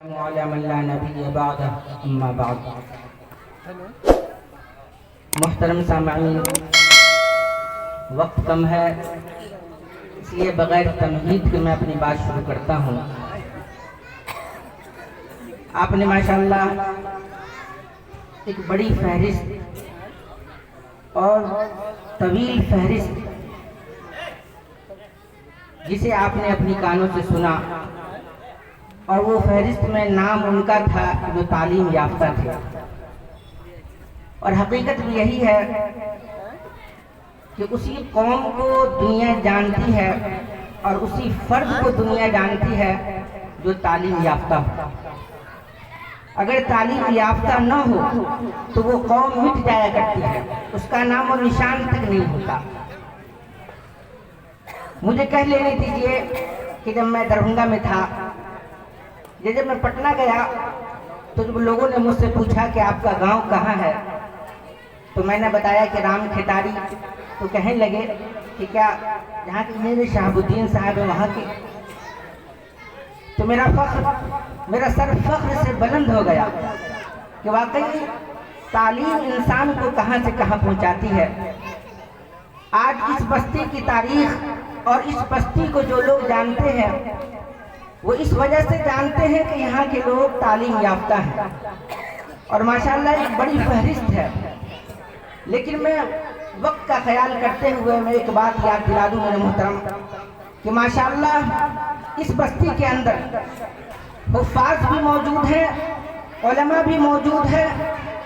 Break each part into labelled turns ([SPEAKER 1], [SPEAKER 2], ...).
[SPEAKER 1] وعلى من لا نبی بعدہ اما بعد۔ محترم سامعین، وقت کم ہے، اس لیے بغیر تمہید کے میں اپنی بات شروع کرتا ہوں۔ آپ نے ماشاءاللہ ایک بڑی فہرست اور طویل فہرست جسے آپ نے اپنی کانوں سے سنا، اور وہ فہرست میں نام ان کا تھا جو تعلیم یافتہ تھے، اور حقیقت بھی یہی ہے کہ اسی قوم کو دنیا جانتی ہے اور اسی فرد کو دنیا جانتی ہے جو تعلیم یافتہ ہو۔ اگر تعلیم یافتہ نہ ہو تو وہ قوم مٹ جایا کرتی ہے، اس کا نام و نشان تک نہیں ہوتا۔ مجھے کہہ لینے دیجئے کہ جب میں دربھنگہ میں تھا، جب میں پٹنہ گیا تو جب لوگوں نے مجھ سے پوچھا کہ آپ کا گاؤں کہاں ہے تو میں نے بتایا کہ رام کھیتاری، تو کہنے لگے کہ کیا جہاں کے میرے شہاب الدین صاحب ہیں وہاں کے؟ تو میرا سر فخر سے بلند ہو گیا کہ واقعی تعلیم انسان کو کہاں سے کہاں پہنچاتی ہے۔ آج اس بستی کی تاریخ اور اس بستی کو جو لوگ جانتے ہیں وہ اس وجہ سے جانتے ہیں کہ یہاں کے لوگ تعلیم یافتہ ہیں، اور ماشاءاللہ ایک بڑی فہرست ہے۔ لیکن میں وقت کا خیال کرتے ہوئے میں ایک بات یاد دلا دوں میرے محترم کہ ماشاءاللہ اس بستی کے اندر حفاظ بھی موجود ہیں، علماء بھی موجود ہیں،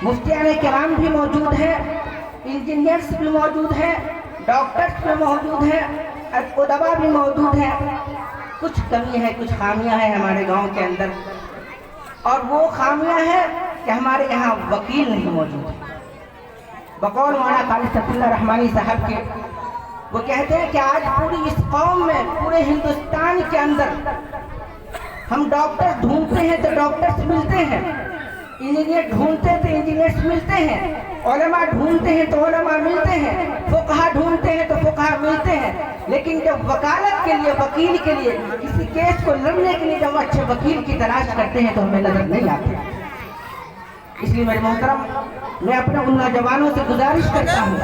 [SPEAKER 1] مفتیان کرام بھی موجود ہیں، انجینئرز بھی موجود ہیں، ڈاکٹرز بھی موجود ہیں، ادبا بھی موجود ہیں۔ کچھ کمی ہے، کچھ خامیاں ہیں ہمارے گاؤں کے اندر، اور وہ خامیاں ہیں کہ ہمارے یہاں وکیل نہیں موجود۔ بقول مولانا خالد صفی اللہ رحمانی صاحب کے، وہ کہتے ہیں کہ آج پوری اس قوم میں، پورے ہندوستان کے اندر ہم ڈاکٹر ڈھونڈتے ہیں تو ڈاکٹرز ملتے ہیں، انجینئر ڈھونڈتے ہیں تو انجینئرز ملتے ہیں، علماء ڈھونڈتے ہیں تو علماء ملتے ہیں، فقہا ڈھونڈتے ہیں تو فقہا ملتے ہیں، لیکن جب وکالت کے لیے، وکیل کے لیے، کسی کیس کو لڑنے کے لیے جب اچھے وکیل کی تلاش کرتے ہیں تو ہمیں نظر نہیں آتے۔ اس لیے میرے محترم، میں اپنے ان نوجوانوں سے گزارش کرتا ہوں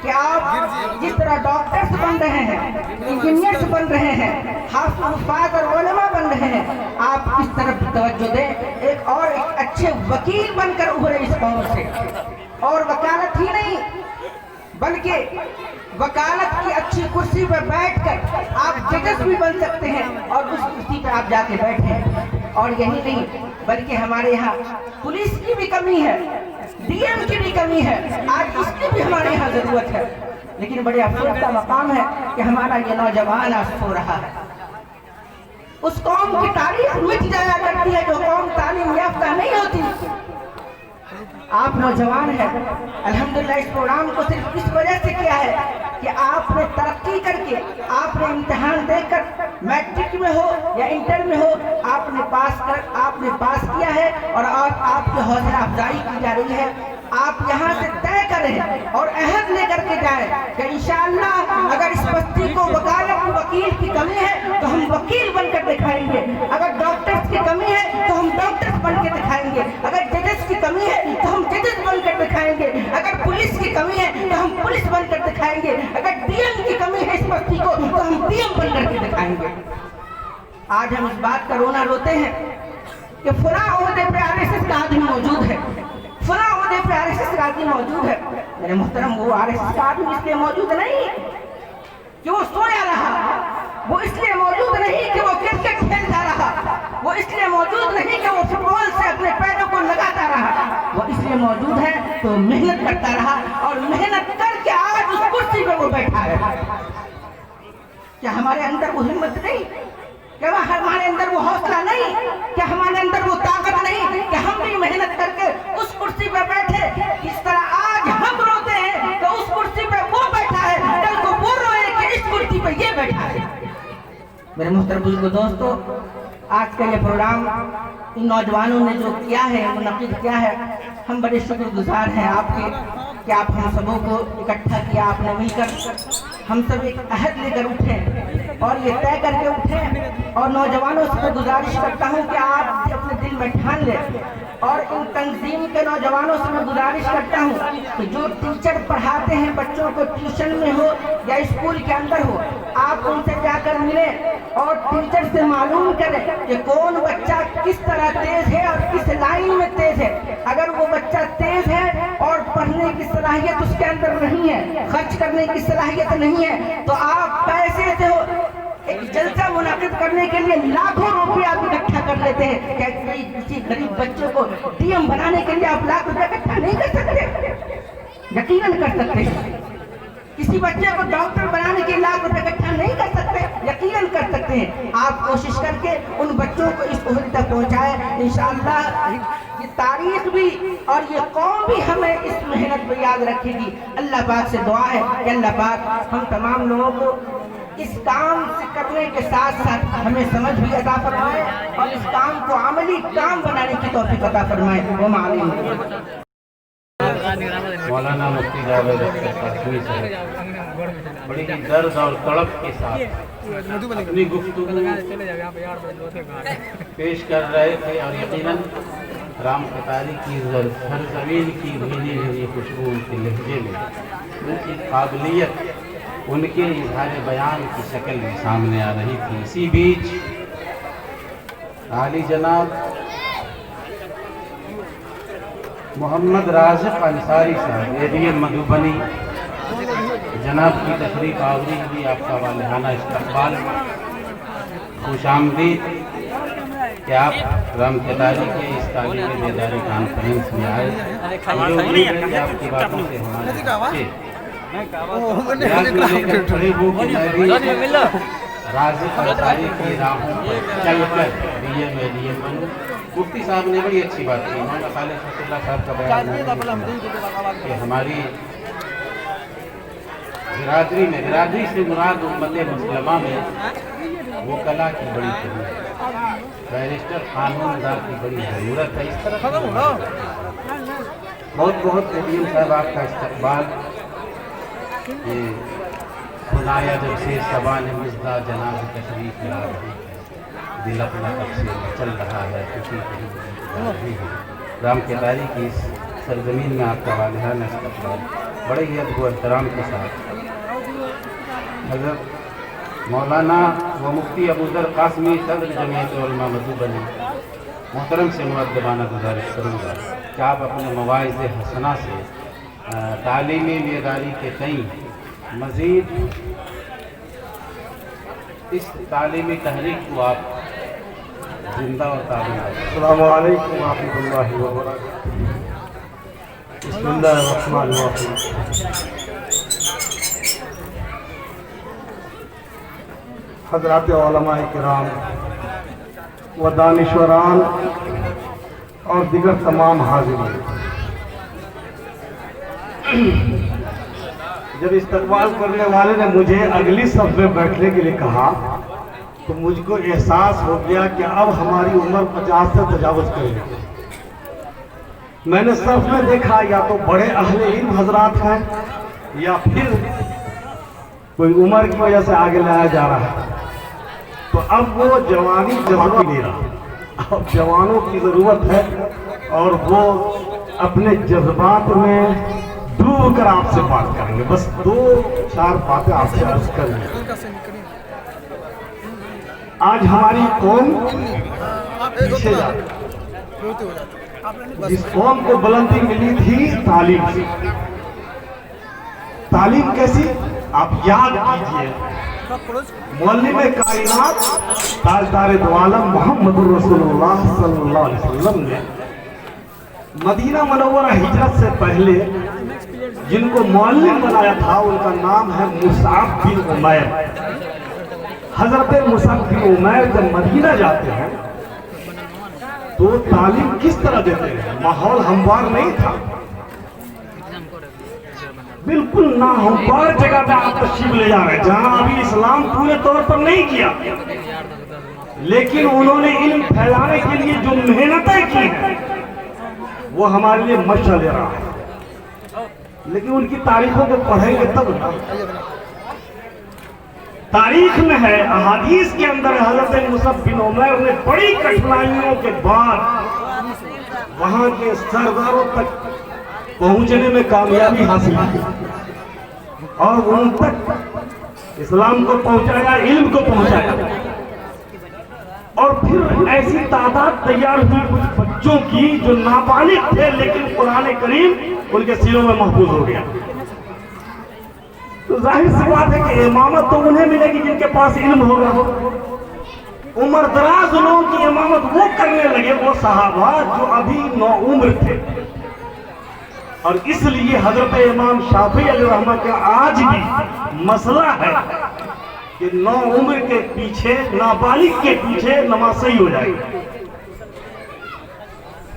[SPEAKER 1] کہ آپ جس طرح ڈاکٹرز بن رہے ہیں، انجینئرز بن رہے ہیں، حفاظ اور علماء بن رہے ہیں، آپ اس طرف توجہ دیں، ایک اچھے وکیل بن کر ابھرے اس قوم سے۔ اور وکالت ہی نہیں بلکہ وکالت کی اچھی کرسی پر بیٹھ کر آپ ججز بھی بن سکتے ہیں، اور اس کرسی پر آپ جا کے بیٹھیں۔ اور یہی نہیں بلکہ ہمارے یہاں پولیس کی بھی کمی ہے، ڈی ایم کی بھی کمی ہے، آج اس کی بھی ہمارے یہاں ضرورت ہے، لیکن بڑے افسوس کا مقام ہے کہ ہمارا یہ نوجوان آج سو رہا ہے۔ اس قوم کی تاریخ مٹ جایا کرتی ہے جو قوم تعلیم یافتہ نہیں ہوتی۔ آپ نوجوان ہیں، الحمدللہ اس پروگرام کو صرف اس وجہ سے کیا ہے کہ آپ نے ترقی کر کے، آپ نے امتحان دے کر، میٹرک میں ہو یا انٹر میں ہو، آپ نے پاس کیا ہے، اور آپ کی حوصلہ افزائی کی جا رہی ہے۔ آپ یہاں سے طے کریں اور عہد لے کر کے جائیں کہ انشاءاللہ اگر اس بستی کو وکالت وکیل کی کمی ہے تو ہم وکیل بن کر دکھائیں گے، اگر ڈاکٹرز کی کمی ہے تو ہم ڈاکٹرز بن کے دکھائیں گے، اگر ججز کی کمی ہے تو ہم ججز بن کر دکھائیں گے، اگر پولیس کی کمی ہے تو ہم پولیس بن کر دکھائیں گے، اگر ڈی ایم کی کمی ہے اس بستی کو تو ہم ڈی ایم بن کر کے دکھائیں گے۔ آج ہم اس بات کا رونا روتے ہیں کہ فلاں عہدے پہ RSS کا آدمی موجود ہے، فلاں عہدے پہ RSS کا آدمی موجود ہے۔ میرے محترم، وہ RSS کا آدمی اس لیے موجود نہیں کہ وہ سویا رہا، وہ اس لیے موجود نہیں کہ وہ کرکٹ کھیلتا رہا، وہ اس لیے موجود نہیں کہ وہ فٹ بال سے اپنے پیروں کو لگاتا رہا، وہ اس لیے موجود ہے تو محنت کرتا رہا، اور محنت کر کے آج اس کرسی پہ وہ بیٹھا ہے۔ کیا ہمارے اندر وہ ہمت نہیں؟ کیا ہمارے اندر وہ حوصلہ نہیں؟ کیا ہمارے اندر وہ طاقت نہیں کہ ہم بھی محنت کر کے اس کرسی پہ بیٹھے؟ اس طرح آج ہم روتے ہیں کہ اس کرسی پہ وہ بیٹھا ہے، کل کو وہ روئے کہ اس کرسی پہ یہ بیٹھا ہے۔ میرے محترم بزرگوں، دوستو، آج کا یہ پروگرام ان نوجوانوں نے جو کیا ہے، منعقد کیا ہے، ہم بڑے شکر گزار ہیں آپ کے کہ آپ ہم سبوں کو اکٹھا کیا، آپ نے مل کر ہم سب ایک عہد لے کر اٹھیں اور یہ طے کر کے اٹھیں، اور نوجوانوں سے گزارش کرتا ہوں کہ آپ دل میں ٹھان لے. اور ان تنظیم کے نوجوانوں سے میں گزارش کرتا ہوں کہ جو ٹیچر پڑھاتے ہیں بچوں کو ٹیوشن میں ہو یا اسکول کے اندر ہو, آپ ان سے جا کر ملیں اور ٹیچر سے معلوم کریں کہ کون بچہ کس طرح تیز ہے اور کس لائن میں تیز ہے. اگر وہ بچہ تیز ہے اور پڑھنے کی صلاحیت اس کے اندر نہیں ہے, خرچ کرنے کی صلاحیت نہیں ہے, تو آپ پیسے سے ایک جلسہ منعقد کرنے کے لیے لاکھوں روپے آپ اکٹھا کر لیتے ہیں. کیا کسی غریب بچے کو ڈی ایم بنانے کے لیے آپ لاکھ روپے اکٹھا نہیں کر سکتے؟ یقیناً کر سکتے ہیں. کسی بچے کو ڈاکٹر بنانے کے لاکھ روپے اکٹھا نہیں کر سکتے؟ یقیناً کر سکتے ہیں. آپ کوشش کر کے ان بچوں کو اس عہدے تک پہنچائیں. انشاءاللہ یہ تاریخ بھی اور یہ قوم بھی ہمیں اس محنت میں یاد رکھے گی. اللہ پاک سے دعا ہے کہ اللہ پاک ہم تمام لوگوں کو اس کام سے کرنے کے ساتھ ساتھ ہمیں سمجھ بھی عطا فرمائے اور اس کام کو عملی کام بنانے کی توفیق عطا فرمائے.
[SPEAKER 2] مولانا مفتی جاوید اختر قاسمی صاحب بڑی ہی درد اور تڑپ کے ساتھ اپنی گفتگو پیش کر رہے تھے, اور یقیناً رام کتاری کی سرزمین کی بھینی بھینی خوشبو ان کے لہجے میں, ان کی قابلیت ان کے اظہار بیان کی شکل میں سامنے آ رہی تھی. اسی بیچ عالی جناب محمد رازق انصاری صاحب ADM مدھوبنی جناب کی تشریف آوری بھی, آپ کا والہانہ استقبال, خوش آمدید کہ آپ رام کتاری کے اس تعلیمی بیداری کانفرنس میں آئے. مجھے امید ہے کہ آپ کی باتوں سے ہمارے رازق انصاری کی راہوں پر چل کر DM ADM بنوں. مفتی صاحب نے بڑی اچھی بات کی. مولانا خالد شفیع اللہ صاحب کا بیان کہ ہماری برادری سے مراد امت مسلمہ میں وہ کلا کی بڑی کمی ہے, بیرسٹر قانون دار کی بڑی ضرورت ہے. اس طرح بہت بہت ADM صاحب آپ کا استقبال. یہ سنایا جب سے سبان مزدہ جناب تشریف لا رہی ہے, دل اپنا کب سے چل رہا ہے, خوشی کہیں رہی ہے. رام کتاری کی اس سرزمین میں آپ کا والہانہ استقبال بڑے ہی ادب و احترام کے ساتھ حضرت مولانا و مفتی ابوذر قاسمی صدر جمعیت علماء مدھوبنی محترم سے مؤدبانہ گزارش کروں گا کہ آپ اپنے مواعظ حسنہ سے تعلیمی بیداری کے تئیں مزید اس تعلیمی تحریک کو آپ زندہ اور تعلیم.
[SPEAKER 3] السلام علیکم ورحمۃ اللہ وبرکاتہ. بسم اللہ الرحمن الرحیم. حضرات علماء کرام و دانشوران اور دیگر تمام حاضرین, جب استقبال کرنے والے نے مجھے اگلی صف میں بیٹھنے کے لیے کہا تو مجھ کو احساس ہو گیا کہ اب ہماری عمر 50 سے تجاوز کرے گی. میں نے صف میں دیکھا یا تو بڑے اہل علم حضرات ہیں یا پھر کوئی عمر کی وجہ سے آگے لایا جا رہا ہے. تو اب وہ جوانی ضرورت نہیں رہا, اب جوانوں کی ضرورت ہے اور وہ اپنے جذبات میں ڈوب کر آپ سے بات کریں گے. بس 2-4 باتیں آپ سے عرض کریں گے. آج ہماری قوم پیچھے جاتی, جس قوم کو بلندی ملی تھی تعلیم سے. تعلیم کیسی آپ یاد کیجئے, معلم کائنات تاجدار دو عالم محمد رسول اللہ صلی اللہ علیہ وسلم نے مدینہ منورہ ہجرت سے پہلے جن کو معلم بنایا تھا ان کا نام ہے مصعب بن عمیر. حضرت مصعب بن عمیر جب مدینہ جاتے ہیں تو تعلیم کس طرح دیتے ہیں؟ ماحول ہموار نہیں تھا, بالکل ناہموار جگہ پہ آپ تشریف لے جا رہے ہیں جہاں ابھی اسلام پورے طور پر نہیں کیا, لیکن انہوں نے علم پھیلانے کے لیے جو محنتیں کی ہیں وہ ہمارے لیے مشعل لے رہا ہے. لیکن ان کی تاریخوں کو پڑھیں گے تب نا. तारीख में है, अहादीस के अंदर हजरत मुसअब बिन उमैर ने बड़ी कठिनाइयों के बाद वहां के सरदारों तक पहुंचने में कामयाबी हासिल की और उन तक इस्लाम को पहुंचाया, इल्म को पहुंचाया। और फिर ऐसी तादाद तैयार हुई कुछ बच्चों की जो नाबालिग थे, लेकिन कुरान करीम उनके सिरों में महफूज हो गया। तो जाहिर सी बात है कि इमामत तो उन्हें मिलेगी जिनके पास इल्म होगा। उम्र दराज लोगों की इमामत वो करने लगे, वो सहाबा जो अभी नौउम्र थे। और इसलिए हजरत इमाम शाफी अलैहिर्रहमत का आज भी मसला है कि नौउम्र के पीछे, नाबालिग के पीछे नमाज सही हो जाएगी।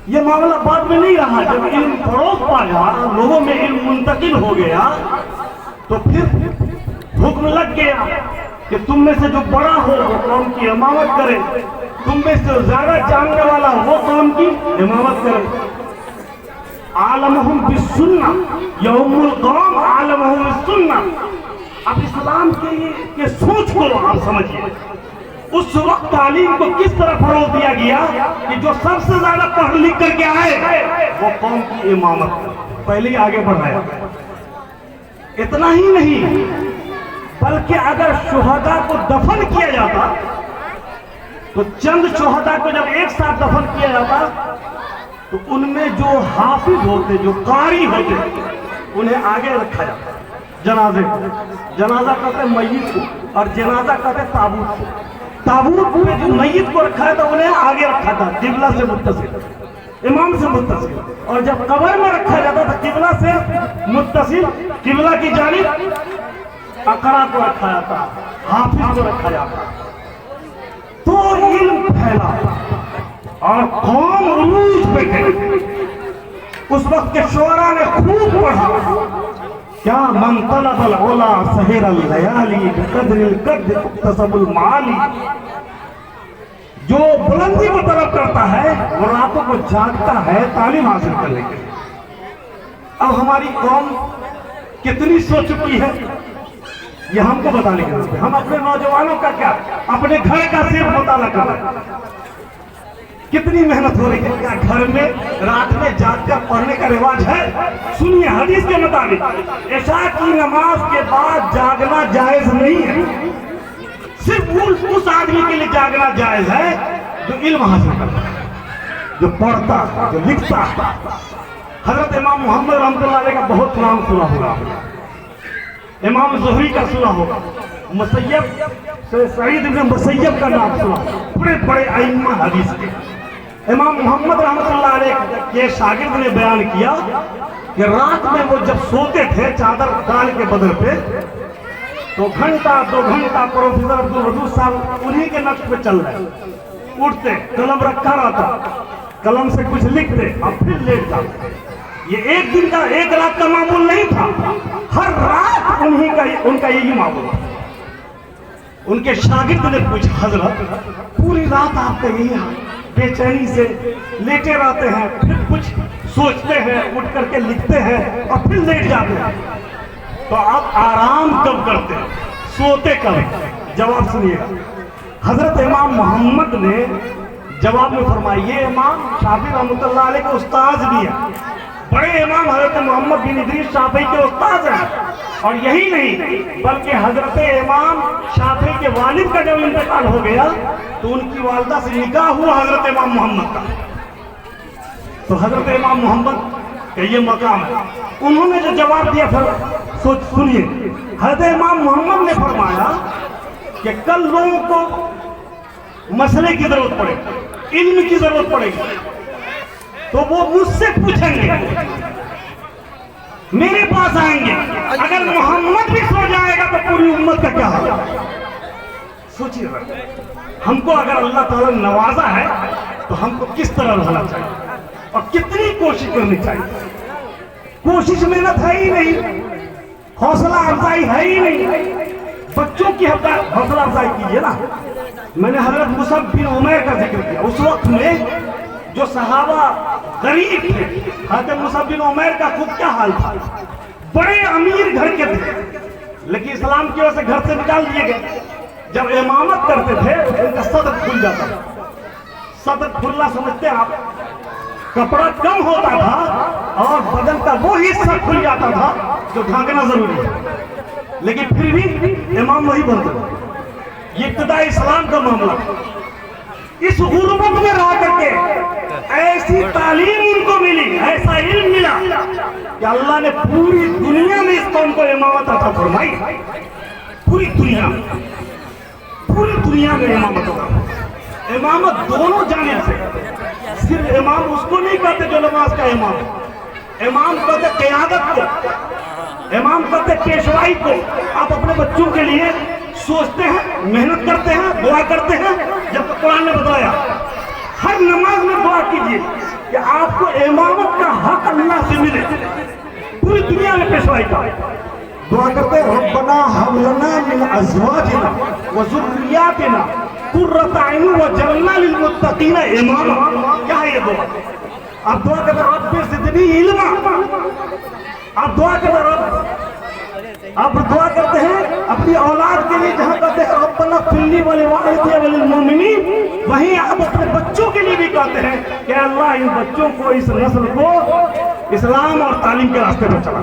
[SPEAKER 3] ये मामला बाद में नहीं रहा, जब इल्म फरोग पाया, लोगों में इल्म मुंतकिल हो गया, तो फिर हुक्म लग गया कि तुम में से जो बड़ा हो वो कौम की इमामत करे, तुम में से ज्यादा जानने वाला वो कौम की इमामत करे। आलमहुम बिस्सुन्ना यौमुल क़याम आलमहुम बिस्सुन्ना। अब इस्लाम के सोच को आप समझिए, उस वक्त तालीम को किस तरह फरोग दिया गया कि जो सबसे ज्यादा पढ़ लिख करके आए वो कौम की इमामत पहले ही आगे बढ़ाया। इतना ही नहीं, बल्कि अगर शुहदा को दफन किया जाता तो चंद शुहदा को जब एक साथ दफन किया जाता तो उनमें जो हाफिज होते, जो कारी होते, उन्हें आगे रखा जाता। जनाजे जनाजा कहते मय्यत को, और जनाजा कहते ताबूत को। ताबूत में जो मय्यत को रखा है तो उन्हें आगे रखा था, किबला से मुत्तसिल, इमाम से मुत्तसिल। और जब कब्र में रखा जाता था किबला से मुत्तसिल, किबला की जानिब अकरा को रखा जाता, हाफिज को रखा जाता। तो इल्म फैला और कौम उरूज पे गई। उस वक्त के शुअरा ने खूब पढ़ा, क्या मन तलबल उला सहिरल लयाली बिकद्रिल कद इक्तसबुल माली। जो बुलंदी को तलब करता है वो रातों को जागता है तालीम हासिल करने के लिए। अब हमारी कौम कितनी सो चुकी है ये हमको बताने की जरूरत है। हम अपने नौजवानों का क्या, अपने घर का सिर्फ मुताला कर रहे हैं। कितनी मेहनत हो रही है, क्या घर में रात में जागकर पढ़ने का रिवाज है? सुनिए, हदीस के मुताबिक इशा की नमाज के बाद जागना जायज नहीं है। सिर्फ उस आदमी के लिए जागना जायज है जो इल्म हासिल करता है, जो पढ़ता है, जो लिखता है। हजरत इमाम मोहम्मद रहमतुल्लाह अलैह का बहुत नाम सुना होगा, इमाम ज़ुहरी का सुना होगा, मुसय्यब से सईद इब्न मुसय्यब का नाम सुना, बड़े बड़े अइम्मा हदीस के। इमाम मोहम्मद रहमतुल्लाह अलैह के शागिर्द ने बयान किया कि रात में वो जब सोते थे चादर डाल के बदल पे, तो घंटा 2 घंटा प्रोफेसर अब्दुल वदूद साहब उन्हीं के नक्श पे चल रहे, उठते, कलम रखा रहता, कलम से कुछ लिखते और फिर लेट जाते। ये एक दिन का, एक रात का मामूल नहीं था, हर रात उनका यही मामूल था। उनके शागिर्द ने पूछा, हजरत पूरी रात आपका यही हाल, बेचैनी से लेटे रहते हैं, फिर कुछ सोचते हैं, उठ करके लिखते हैं और फिर लेट जाते हैं, तो आप आराम कब करते हैं, सोते कब? जवाब सुनिएगा। हजरत इमाम मोहम्मद ने जवाब में फरमाया, ये इमाम शाफी रहमतुल्लाह अलैह के उस्ताद भी है, बड़े इमाम हजरत मोहम्मद बिन इदरीस शाफी के उस्ताद हैं। और यही नहीं बल्कि हजरत इमाम शाफी के वालिद का जब इंतकाल हो गया तो उनकी वालिदा से निकाह हुआ हजरत इमाम मोहम्मद का। तो हजरत इमाम मोहम्मद का ये मकाम है। उन्होंने जो जवाब दिया फिर सुनिए, हजरत इमाम मोहम्मद ने फरमाया कि कल लोगों को मसले की जरूरत पड़ेगी, इल्म की जरूरत पड़ेगी, तो वो मुझसे पूछेंगे, मेरे पास आएंगे। अगर मोहम्मद भी सो जाएगा तो पूरी उम्मत का क्या होगा? सोचिए, हमको अगर अल्लाह ताला ने नवाजा है तो हमको किस तरह रहना चाहिए और कितनी कोशिश करनी चाहिए। कोशिश मेहनत है ही नहीं, हौसला अफजाई है ही नहीं। बच्चों की हौसला अफजाई कीजिए ना। मैंने हजरत मुसअब बिन उमैर का जिक्र किया। उस वक्त में जो सहाबा गरीब थे, हजरत मुसअब बिन उमैर का खुद क्या हाल था, बड़े अमीर घर के थे, लेकिन इस्लाम की वजह से घर से निकाल दिए गए। जब इमामत करते थे उनका सदर खुल जाता था। सदर खुलना समझते हैं आप? कपड़ा कम होता था और बदन का वो हिस्सा खुल जाता था जो ढांकना जरूरी है, लेकिन फिर भी इमाम वही बनते थे। ये इब्तिदा इस्लाम का मामला। इस गुर्बत में रह करके ऐसी तालीम उनको मिली, ऐसा इल्म मिला कि अल्लाह ने पूरी दुनिया में इस कौम को इमामत अता फरमाई। पूरी दुनिया में इमामत अता। इमामत दोनों जानिब से। सिर्फ इमाम उसको नहीं कहते जो नमाज का इमाम। इमाम कहते क़यादत को, इमाम कहते पेशवाई को। आप अपने बच्चों के लिए सोचते हैं, मेहनत करते हैं, दुआ करते हैं। जब तक कुरान ने बताया हर नमाज में दुआ कीजिए कि आपको इमामत का हक अल्लाह से मिले। पूरी दुनिया में पेशवाई का दुआ करते हैं, रब्बना हब लना मिन अज़वाजिना व ज़ुर्रिय्यातिना कुर्रता अय्युन वजअलना लिल मुत्तक़ीना इमामा। क्या है ये दुआ? आप दुआ करते हैं रब्बि ज़िदनी इल्मा। आप दुआ करते हैं आप दुआ करते हैं अपनी औलाद के लिए, जहाँ कहते हैं रब्बना फिल्ली वाले वालिदी वलिल मोमिनीन, वहीं आप अपने बच्चों के लिए भी कहते हैं कि अल्लाह इन बच्चों को, इस नस्ल को इस्लाम और तालीम के रास्ते पर चला।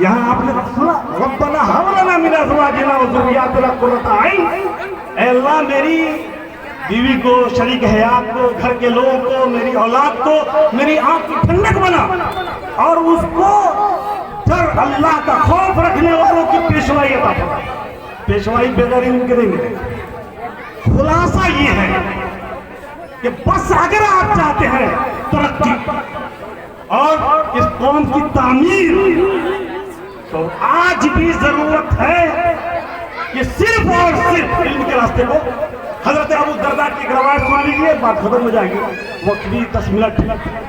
[SPEAKER 3] यहाँ आपने सुना रब्बना हब लना मिन अज़वाजिना व ज़ुर्रिय्यातिना कुर्रता अय्युन। ऐ अल्लाह मेरी बीवी को, शरीक हयात को, घर के लोगों को, मेरी औलाद को मेरी आंख की ठंडक बना, और उसको डर अल्लाह का खौफ रखने वालों की पेशवाई अता फरमा। पेशवाई बगैर इनके नहीं मिलेगी। खुलासा ये है कि बस अगर आप चाहते हैं तरक्की और इस कौम की तामीर, तो आज भी जरूरत है कि सिर्फ और सिर्फ इल्म के रास्ते को। हजरत अबू दरदा की एक रवायत सुन लीजिए, बात खत्म हो जाएगी, वक्त भी 10 मिनट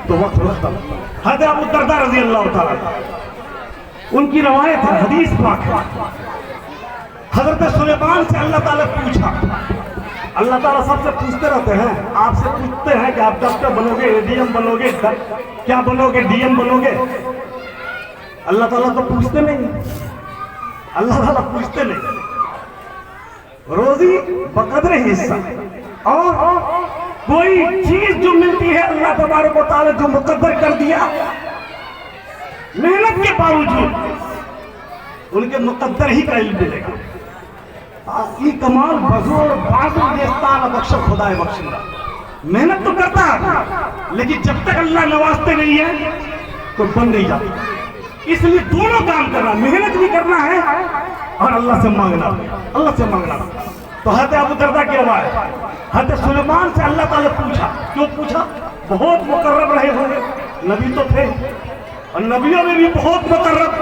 [SPEAKER 3] तो वक्त खत्म। हजरत अबू दरदा रजी अल्लाह ताला, उनकी रवायत है, हदीस पाक है। हजरत सुलेमान से अल्लाह ताला पूछा। अल्लाह ताला सबसे पूछते रहते हैं, आपसे पूछते हैं कि आप डॉक्टर बनोगे, एडीएम बनोगे, क्या बनोगे, डीएम बनोगे? अल्लाह ताला तो पूछते नहीं, अल्लाह ताला पूछते नहीं। रोजी बकदर हिस्सा, और कोई चीज जो मिलती है अल्लाह तबारक व तआला जो मुकद्दर कर दिया, मेहनत के बावजूद उनके मुकद्दर ही का इल्म मिलेगा। ये कमाल बजूर बाजू देस्तान बख्श खुदाए बख्शिंदा। मेहनत तो करता है, लेकिन जब तक अल्लाह नवाजते नहीं है तो बन नहीं जाता। इसलिए दोनों काम करना, मेहनत भी करना है और अल्लाह से मांगना, अल्लाह से मांगना। तो हज़रत अबू दरदा की रवायत, हज़रत सुलेमान से अल्लाह ताला पूछा। क्यों पूछा? बहुत मुकर्रब रहे होंगे, नबी तो थे, और नबियों में भी बहुत मुकर्रब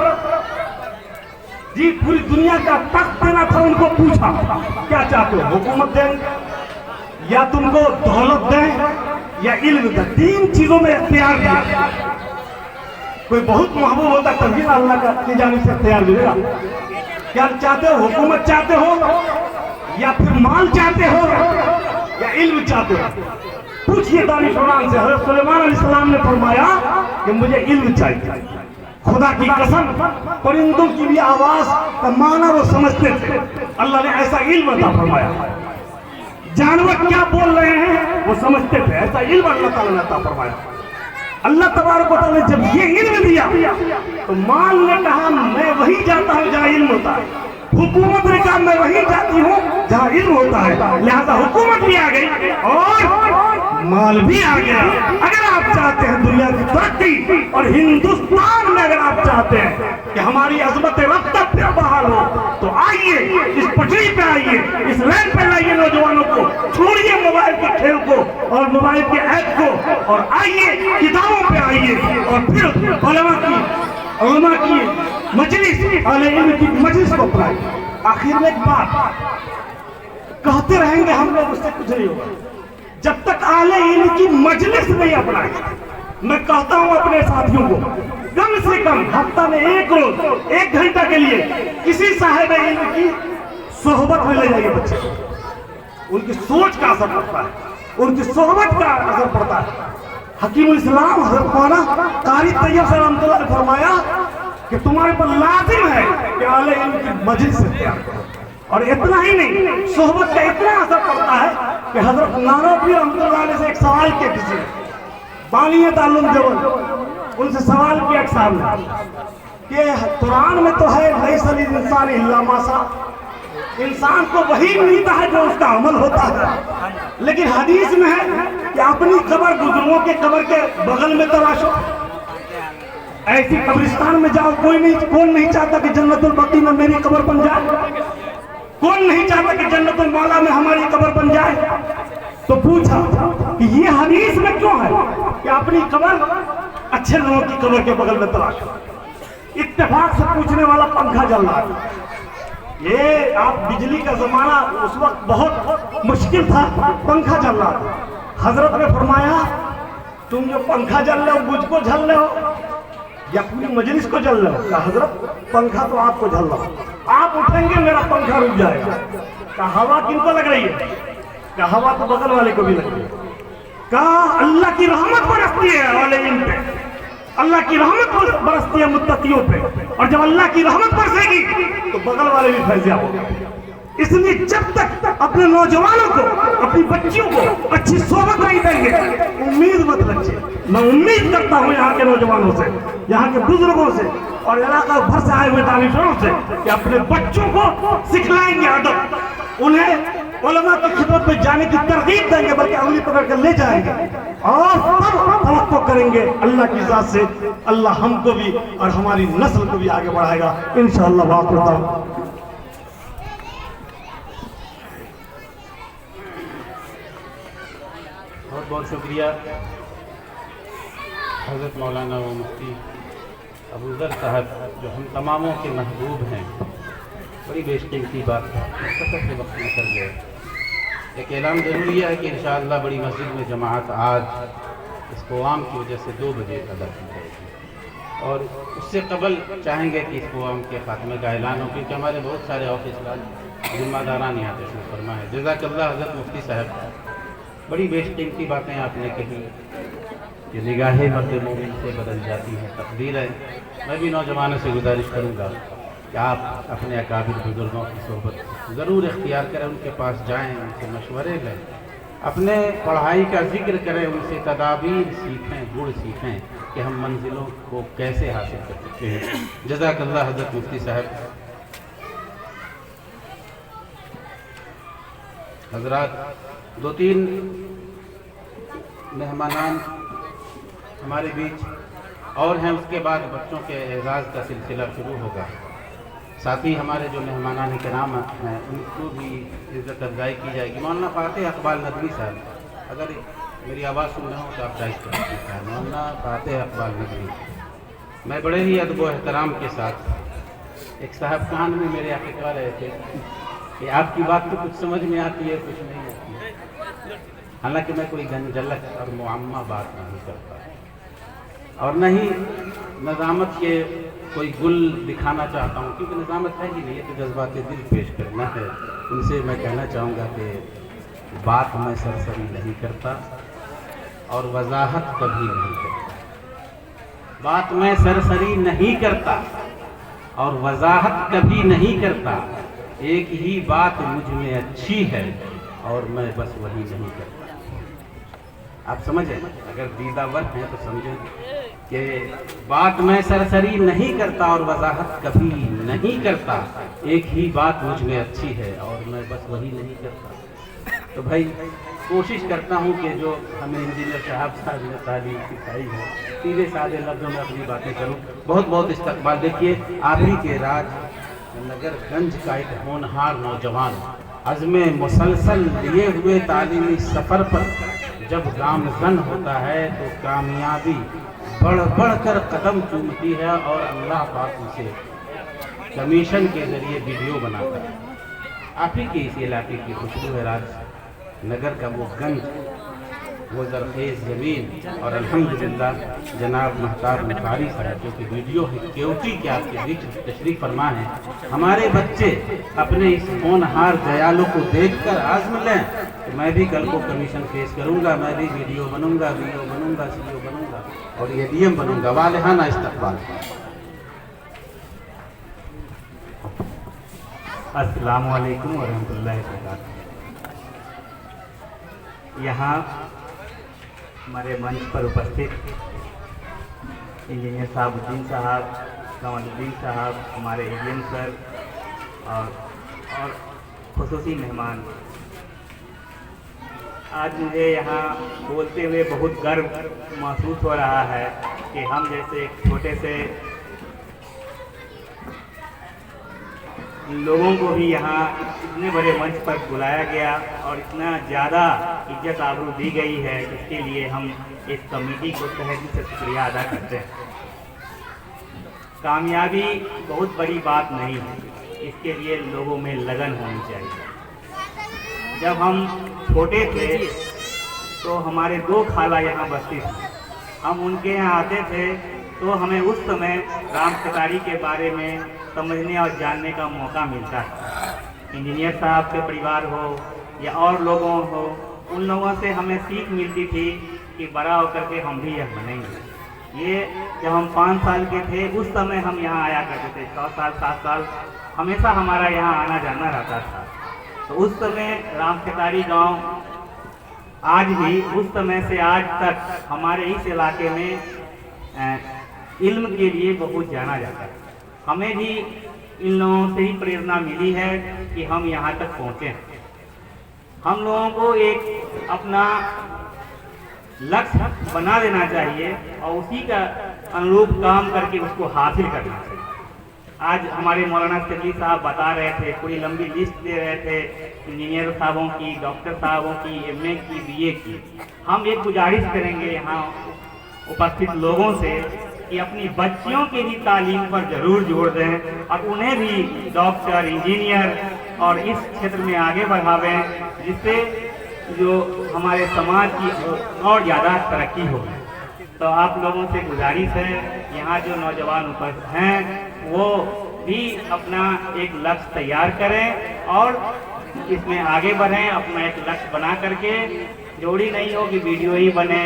[SPEAKER 3] जी, पूरी दुनिया का तख्त देना था। उनको पूछा क्या चाहते हो, हुकूमत दें या तुमको दौलत दें या इल्म दें? 3 चीजों में इख्तियार दिया। कोई बहुत महबूब होता तभी ना अल्लाह का की जानिब से इख्तियार मिलेगा। क्या चाहते हो, हुकूमत चाहते हो या फिर माल चाहते हो या इल्म चाहते हो? पूछिए दानिशुरान से। हज़रत सुलेमान अलैहिस्सलाम ने फरमाया कि मुझे इल्म चाहिए। खुदा की कसम, परिंदों की भी आवाज का माना वो समझते थे। अल्लाह ने ऐसा इल्म अता फरमाया। जानवर क्या बोल रहे हैं वो समझते थे, ऐसा इल्म अल्लाह ताला ने अता फरमाया। अल्लाह तबारक व तआला ने जब ये इल्म दिया तो माल ने कहा मैं वही जाता हूँ जहाँ इल्म होता है, हुकूमत ने कहा मैं वही जाती हूँ जहाँ इल्म होता है। लिहाजा हुकूमत भी आ गई और माल भी आ गया। अगर आप चाहते हैं दुनिया की तरक्की और हिंदुस्तान में अगर आप चाहते हैं कि हमारी अजमत रफ्ता फिर बहाल हो, तो आइए इस पटरी पे आइए, इस लाइन पे लाइए नौजवानों को। छोड़िए मोबाइल के खेल को और मोबाइल के ऐप को, और आइए किताबों पे आइए, और फिर उलमा की मजलिस, अहले इल्म की मजलिस को अपनाएं। आखिर में एक बात कहते रहेंगे हम लोग, उससे कुछ नहीं होगा जब तक अहले इल्म की मजलिस नहीं अपनाएंगे। मैं कहता हूं अपने साथियों को, कम से कम हफ्ता में एक रोज 1 घंटा के लिए किसी साहिब इल्म की सोहबत में ले जाइए बच्चे को। उनकी सोच का असर पड़ता है, उनकी सोहबत का असर पड़ता है। हकीमुल इस्लाम हज़रत मौलाना कारी तैयब से रहमतुल्लाह ने फरमाया کہ تمہارے پر لازم ہے کہ اہل علم کی مجلس سے تیار کرو. اور اتنا ہی نہیں، صحبت کا اتنا اثر پڑتا ہے کہ حضرت نانوتوی رحمۃ اللہ علیہ سے ایک سوال کیا کسی نے، بانی تعلم دیوبند، ان سے سوال کیا ایک صاحب نے کہ قرآن میں تو ہے لیس للانسان الا ما سعی، انسان کو وہی ملتا ہے جو اس کا عمل ہوتا ہے، لیکن حدیث میں ہے کہ اپنی قبر بزرگوں کے قبر کے بغل میں تراشو. ایسی قبرستان میں جاؤ، کون نہیں چاہتا کہ جنت البقیع میں میری قبر بن جائے، کون نہیں چاہتا کہ جنت المولا میں ہماری قبر بن جائے. تو پوچھا کہ یہ حدیث میں کیوں ہے کہ اپنی قبر اچھے لوگوں کی قبر کے بغل میں تراشو. اتفاق سے پوچھنے والا پنکھا جل رہا ہے. یہ آپ بجلی کا زمانہ اس وقت بہت مشکل تھا، پنکھا جل رہا تھا. حضرت نے فرمایا تم جو پنکھا جل رہے ہو مجھ کو جل رہے ہو یا پوری مجلس کو جل رہے ہو؟ کہا حضرت پنکھا تو آپ کو جل رہا ہے، آپ اٹھیں گے میرا پنکھا رک جائے گا. کہا ہوا کن کو لگ رہی ہے؟ کہا ہوا تو بغل والے کو بھی لگ رہی ہے. کہا اللہ کی رحمت برستی ہے اہل علم پہ، اللہ کی رحمت برستی ہے متقیوں پہ، اور جب اللہ کی رحمت برسے گی تو بغل والے بھی فیضیاب ہو گئے. اس لیے جب تک اپنے نوجوانوں کو، اپنی بچیوں کو اچھی صحبت نہیں دیں گے امید مت رکھیے. میں امید کرتا ہوں یہاں کے نوجوانوں سے، یہاں کے بزرگوں سے اور علاقہ بھر سے آئے ہوئے دانشوروں سے کہ اپنے بچوں کو سکھلائیں گے ادب، انہیں علماء کی خدمت میں جانے کی ترغیب دیں گے، بلکہ انگلی پکڑ کر لے جائیں گے، اور تب توقع کریں گے اللہ کی ذات سے اللہ ہم کو بھی اور ہماری نسل کو بھی آگے بڑھائے گا انشاءاللہ. بات کرتا ہوں.
[SPEAKER 2] بہت بہت شکریہ حضرت مولانا و مفتی ابو ذر صاحب جو ہم تماموں کے محبوب ہیں. بڑی بیشقیمتی بات مختصر سے وقت میں کر گئے. ایک اعلان ضروری ہے کہ انشاءاللہ بڑی مسجد میں جماعت آج اس قوام کی وجہ سے 2 بجے ادا کی جائے گی، اور اس سے قبل چاہیں گے کہ اس قوام کے خاتمے کا اعلان ہو، کیونکہ ہمارے بہت سارے آفیسر ذمہ داران یہاں تشریف فرما ہے. جزاک اللہ حضرت مفتی صاحب، بڑی بیشقیمتی باتیں آپ نے کہی کہ نگاہیں مرد مومن سے بدل جاتی ہیں، تقدیر ہے. میں بھی نوجوانوں سے گزارش کروں گا کہ آپ اپنے اکابر بزرگوں کی صحبت ضرور اختیار کریں، ان کے پاس جائیں، ان سے مشورے لیں، اپنے پڑھائی کا ذکر کریں، ان سے تدابیر سیکھیں، گڑ سیکھیں کہ ہم منزلوں کو کیسے حاصل کر سکتے ہیں. جزاک اللہ حضرت مفتی صاحب. حضرات، 2-3 مہمانان ہمارے بیچ اور ہیں، اس کے بعد بچوں کے اعزاز کا سلسلہ شروع ہوگا. ساتھ ہی ہمارے جو مہمانان کرام ہیں ان کو بھی عزت افزائی کی جائے گی. مولانا فاتح اقبال ندوی صاحب، اگر میری آواز سن رہے ہوں تو آپ ٹائپ کر سکتے ہیں. مولانا فاتح اقبال ندوی، میں بڑے ہی ادب و احترام کے ساتھ، ایک صاحب کان میں میرے آ کے کہہ رہے تھے کہ آپ کی بات تو کچھ سمجھ میں آتی ہے، کچھ نہیں آتی. حالانکہ میں کوئی گنجلک اور معمہ بات نہیں کرتا، اور نہ ہی نظامت کے کوئی گل دکھانا چاہتا ہوں، کیونکہ نظامت ہے ہی نہیں، یہ تو جذبات دل پیش کرنا ہے. ان سے میں کہنا چاہوں گا کہ بات میں سرسری نہیں کرتا اور وضاحت کبھی نہیں کرتا. بات میں سرسری نہیں کرتا اور وضاحت کبھی نہیں کرتا. ایک ہی بات مجھ میں اچھی ہے اور میں بس وہی نہیں کرتا. آپ سمجھیں، اگر دیدہ ور ہیں تو سمجھیں کہ بات میں سرسری نہیں کرتا اور وضاحت کبھی نہیں کرتا. ایک ہی بات مجھ میں اچھی ہے اور میں بس وہی نہیں کرتا. تو بھائی کوشش کرتا ہوں کہ جو ہمیں انجینئر صاحب نے تعلیم سکھائی ہے سیدھے سادے لفظوں میں اپنی باتیں کروں. بہت بہت استقبال. دیکھیے آپ ہی کے راج نگر گنج کا ایک ہونہار نوجوان عزم مسلسل لیے ہوئے تعلیمی سفر پر جب گامزن ہوتا ہے تو کامیابی بڑھ بڑھ کر قدم چومتی ہے اور اللہ پاک اسے کمیشن کے ذریعے ویڈیو بناتا ہے. آپ ہی کے اس علاقے کی خوشبو ہے راج نگر کا وہ گنج، وہ زرخیز زمین، اور الحمدللہ جناب مہتاب بخاری صاحب جو کہ ویڈیو ہے کیوٹی کے آپ کے بیچ تشریف فرما ہیں. ہمارے بچے اپنے اس ہونہار دیالوں کو دیکھ کر عزم لیں کہ میں بھی کل کو کمیشن فیس کروں گا، میں بھی ویڈیو بنوں گا، سی او بنوں گا اور ADM بنوں گا. والہانہ استقبال.
[SPEAKER 4] अस्सलाम वालेकुम वरहमतुल्लाहि वबरकातुहू। यहाँ हमारे मंच पर उपस्थित इंजीनियर साहबुद्दीन साहब, कमरुद्दीन साहब, हमारे एडीएम सर और खुसूसी मेहमान, आज मुझे यहाँ बोलते हुए बहुत गर्व महसूस हो रहा है कि हम जैसे एक छोटे से लोगों को भी यहाँ इतने बड़े मंच पर बुलाया गया और इतना ज़्यादा इज्जत आबरू दी गई है, इसके लिए हम इस कमेटी को तहे दिल से शुक्रिया अदा करते हैं। कामयाबी बहुत बड़ी बात नहीं है, इसके लिए लोगों में लगन होनी चाहिए। जब हम छोटे थे तो हमारे 2 खाला यहाँ बसती थी, हम उनके यहाँ आते थे तो हमें उस समय राम कटारी के बारे में समझने और जानने का मौका मिलता है। इंजीनियर साहब के परिवार हो या और लोगों हो, उन लोगों से हमें सीख मिलती थी कि बड़ा होकर के हम भी यह बनेंगे। ये जब हम 5 साल के थे उस समय हम यहाँ आया करते थे, 6 साल 7 साल हमेशा हमारा यहाँ आना जाना रहता था। तो उस समय राम कटारी गाँव आज भी उस समय से आज तक हमारे इस इलाके में इल्म के लिए बहुत जाना जाता है। हमें भी इन लोगों से ही प्रेरणा मिली है कि हम यहाँ तक पहुँचे हैं। हम लोगों को एक अपना लक्ष्य बना देना चाहिए और उसी का अनुरूप काम करके उसको हासिल करना चाहिए। आज हमारे मौलाना शकील साहब बता रहे थे, पूरी लंबी लिस्ट दे रहे थे इंजीनियर साहबों की, डॉक्टर साहबों की, एमए की, बीए की। हम एक गुजारिश करेंगे यहाँ उपस्थित लोगों से कि अपनी बच्चियों की भी तालीम पर जरूर जोर दें और उन्हें भी डॉक्टर, इंजीनियर और इस क्षेत्र में आगे बढ़ावें, जिससे जो हमारे समाज की और ज़्यादा तरक्की हो। तो आप लोगों से गुजारिश है, यहाँ जो नौजवान उपस्थित हैं वो भी अपना एक लक्ष्य तैयार करें और इसमें आगे बढ़ें, अपना एक लक्ष्य बना करके। जोड़ी नहीं हो कि वीडियो ही बने।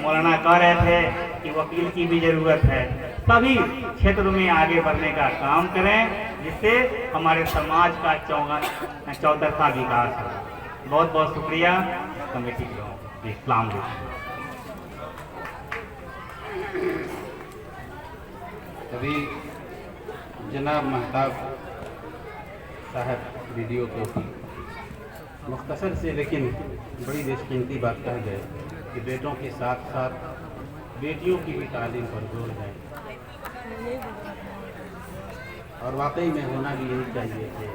[SPEAKER 4] मौलाना कह रहे थे कि वकील की भी ज़रूरत है। सभी क्षेत्रों में आगे बढ़ने का काम करें, जिससे हमारे समाज का चौतरफा विकास हो। बहुत बहुत शुक्रिया कमेटी को। अस्सलाम वालेकुम।
[SPEAKER 2] अभी जनाब महताब साहब वीडियो को मुख्तसर से लेकिन बड़ी बेशकीमती बात कह गए कि बेटों के साथ साथ बेटियों की भी तालीम पर जोर दें। और वाकई में होना भी यही चाहिए कि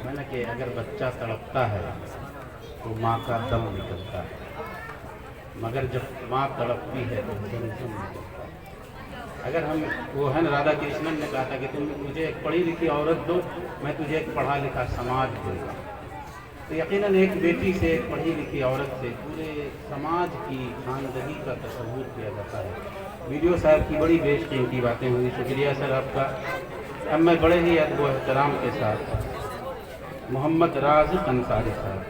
[SPEAKER 2] मैंने कि अगर बच्चा तड़पता है तो माँ का दम निकलता है, मगर जब माँ तड़पती है तो दम निकलता है। अगर हम वो है राधा कृष्णन ने कहा था कि तुम मुझे एक पढ़ी लिखी औरत दो, मैं तुझे एक पढ़ा लिखा समाज दूंगा। तो यकीनन एक बेटी से, एक पढ़ी लिखी औरत से पूरे समाज की खानदगी का तस्वुर किया जाता है। वीडियो साहब की बड़ी बेशकीमती बातें हुई, शुक्रिया सर आपका। अब मैं बड़े ही अदब व एहतराम के साथ मोहम्मद राज़िक़ अंसारी साहब,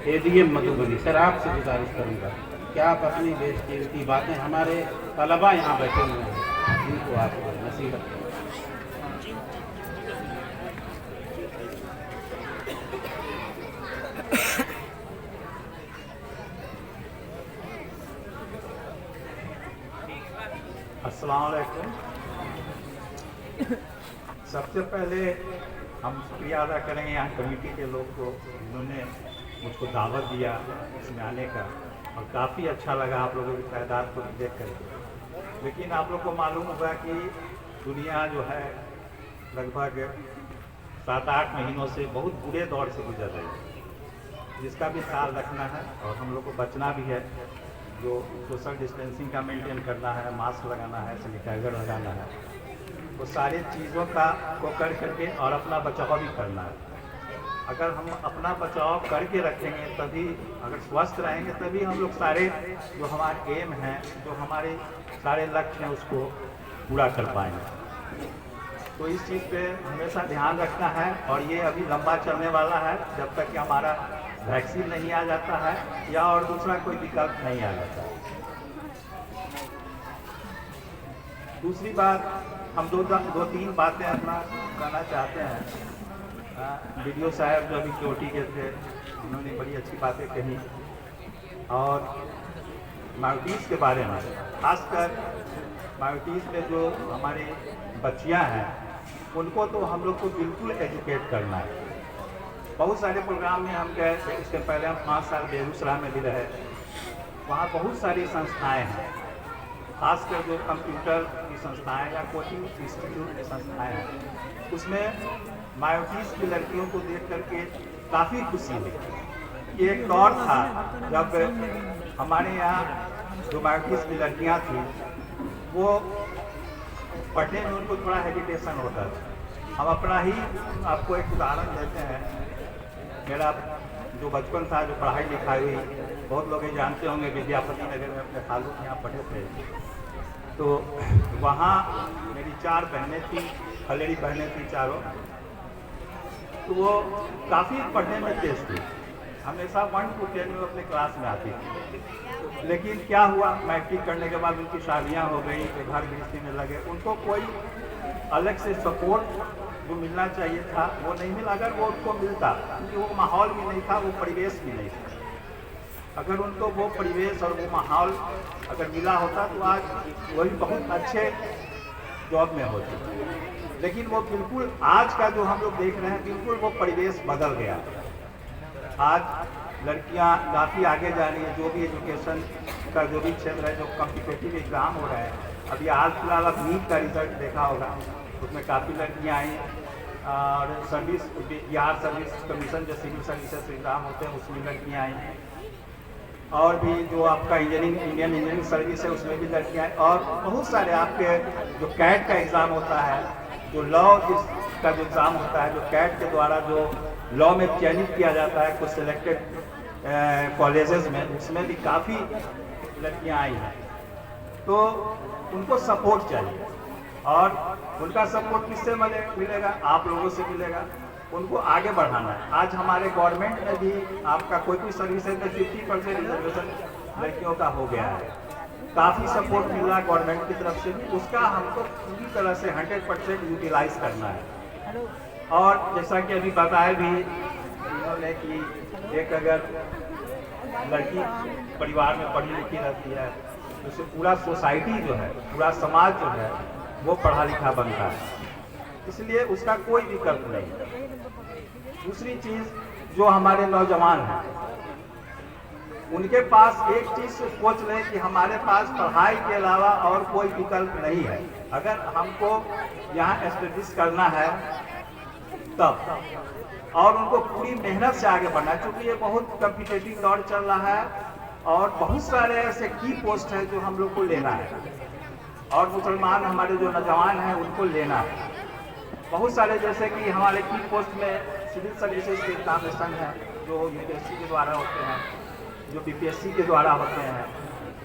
[SPEAKER 2] एडीएम मधुबनी, सर आपसे गुजारिश करूँगा कि आप अपनी बेशकीमती बातें हमारे तलबा यहाँ बैठे हुए हैं इनको आप नसीहत करें।
[SPEAKER 5] अस्सलाम वालेकुम। सबसे पहले हम शुक्रिया अदा करेंगे यहाँ कमेटी के लोग को, जिन्होंने मुझको दावत दिया इसमें आने का, और काफ़ी अच्छा लगा आप लोगों की तादाद को देख करके। लेकिन आप लोग को मालूम होगा कि दुनिया जो है लगभग 7-8 महीनों से बहुत बुरे दौर से गुजर रही है, जिसका भी ख्याल रखना है और हम लोग को बचना भी है। जो सोशल डिस्टेंसिंग का मेंटेन करना है, मास्क लगाना है, सैनिटाइज़र लगाना है, वो सारी चीज़ों का को कर करके और अपना बचाव भी करना है। अगर हम अपना बचाव करके रखेंगे तभी, अगर स्वस्थ रहेंगे तभी हम लोग सारे जो हमारे एम हैं, जो हमारे सारे लक्ष्य हैं, उसको पूरा कर पाएंगे। तो इस चीज़ पे हमेशा ध्यान रखना है। और ये अभी लंबा चलने वाला है, जब तक कि हमारा वैक्सीन नहीं आ जाता है या और दूसरा कोई विकल्प नहीं आ जाता है। दूसरी बात, हम दो तीन बातें अपना कहना चाहते हैं वीडियो साहब जो अभी चोटी के थे, उन्होंने बड़ी अच्छी बातें कही। और मायोटीज़ के बारे में, खासकर मायोटीज़ में जो हमारी बच्चियां हैं, उनको तो हम लोग को बिल्कुल एजुकेट करना है। बहुत सारे प्रोग्राम में हम गए, इसके पहले हम 5 साल बेगूसराय में भी रहे। वहाँ बहुत सारी संस्थाएं हैं, खासकर जो कंप्यूटर की संस्थाएं या कोचिंग इंस्टीट्यूट की संस्थाएं हैं, उसमें मायोटीज़ की लड़कियों को देख करके काफ़ी खुशी हुई। ये एक दौर था जब हमारे यहाँ जो मायोटीज़ की लड़कियाँ थी, वो पढ़ने में उनको थोड़ा हेजिटेशन होता था। हम अपना ही आपको एक उदाहरण देते हैं। मेरा जो बचपन था, जो पढ़ाई लिखाई हुई, बहुत लोग ये जानते होंगे, विद्यापति नगर में अपने खालू के यहाँ पढ़े थे। तो वहाँ मेरी 4 बहनें थी, खलेरी बहनें थी चारों। तो वो काफ़ी पढ़ने में तेज थी, हमेशा 1 to 10 में अपने क्लास में आती थी। लेकिन क्या हुआ, मैट्रिक करने के बाद उनकी शादियाँ हो गई, तो घर गृहस्थी में लगे। उनको कोई अलग से सपोर्ट जो मिलना चाहिए था वो नहीं मिला। अगर वो उनको मिलता, क्योंकि वो माहौल भी नहीं था, वो परिवेश भी नहीं था। अगर उनको वो परिवेश और वो माहौल अगर मिला होता तो आज वही बहुत अच्छे जॉब में होती। लेकिन वो बिल्कुल आज का जो हम लोग देख रहे हैं, बिल्कुल वो परिवेश बदल गया। आज लड़कियां काफ़ी आगे जा रही है। जो भी एजुकेशन का जो भी क्षेत्र है, जो कॉम्पिटिटिव एग्ज़ाम हो रहे हैं, अभी हाल फिलहाल आप नीट का रिजल्ट देखा होगा, उसमें काफ़ी लड़कियाँ आई। और सर्विस, बिहार सर्विस कमीशन जो सिविल सर्विसेज एग्ज़ाम होते हैं, उसमें लड़कियाँ आई। और भी जो आपका इंजीनियरिंग, इंडियन इंजीनियरिंग सर्विस है, उसमें भी लड़कियाँ आई। और बहुत सारे आपके जो कैट का एग्ज़ाम होता है, जो लॉ का जो एग्ज़ाम होता है, जो कैट के द्वारा जो लॉ में चयनित किया जाता है कुछ सिलेक्टेड कॉलेजेस में, उसमें भी काफ़ी लड़कियाँ आई हैं। तो उनको सपोर्ट चाहिए, और उनका सपोर्ट किससे मिलेगा? आप लोगों से मिलेगा। उनको आगे बढ़ाना है। आज हमारे गवर्नमेंट में भी आपका कोई सर्विस है तो 50% रिजर्वेशन लड़कियों का हो गया है। काफ़ी सपोर्ट मिल रहा है गवर्नमेंट की तरफ से भी, उसका हमको पूरी तरह से 100% यूटिलाइज करना है। और जैसा कि अभी बताया भी इन्होंने कि एक अगर लड़की परिवार में पढ़ी लिखी रहती है, तो उससे पूरा सोसाइटी जो है, पूरा समाज जो है, वो पढ़ा लिखा बनता है। इसलिए उसका कोई विकल्प नहीं। दूसरी चीज़, जो हमारे नौजवान हैं, उनके पास एक चीज़ सोच लें कि हमारे पास पढ़ाई के अलावा और कोई विकल्प नहीं है। अगर हमको यहाँ स्टडीज करना है तब, और उनको पूरी मेहनत से आगे बढ़ना है, क्योंकि ये बहुत कॉम्पिटिटिव दौर चल रहा है और बहुत सारे ऐसे की पोस्ट हैं जो हम लोग को लेना है, और मुसलमान हमारे जो नौजवान हैं उनको लेना है। बहुत सारे जैसे कि हमारे की पोस्ट में सिविल सर्विसेज के एग्जामिनेशन हैं, जो यूपीएससी के द्वारा होते हैं, जो बीपीएससी के द्वारा होते हैं,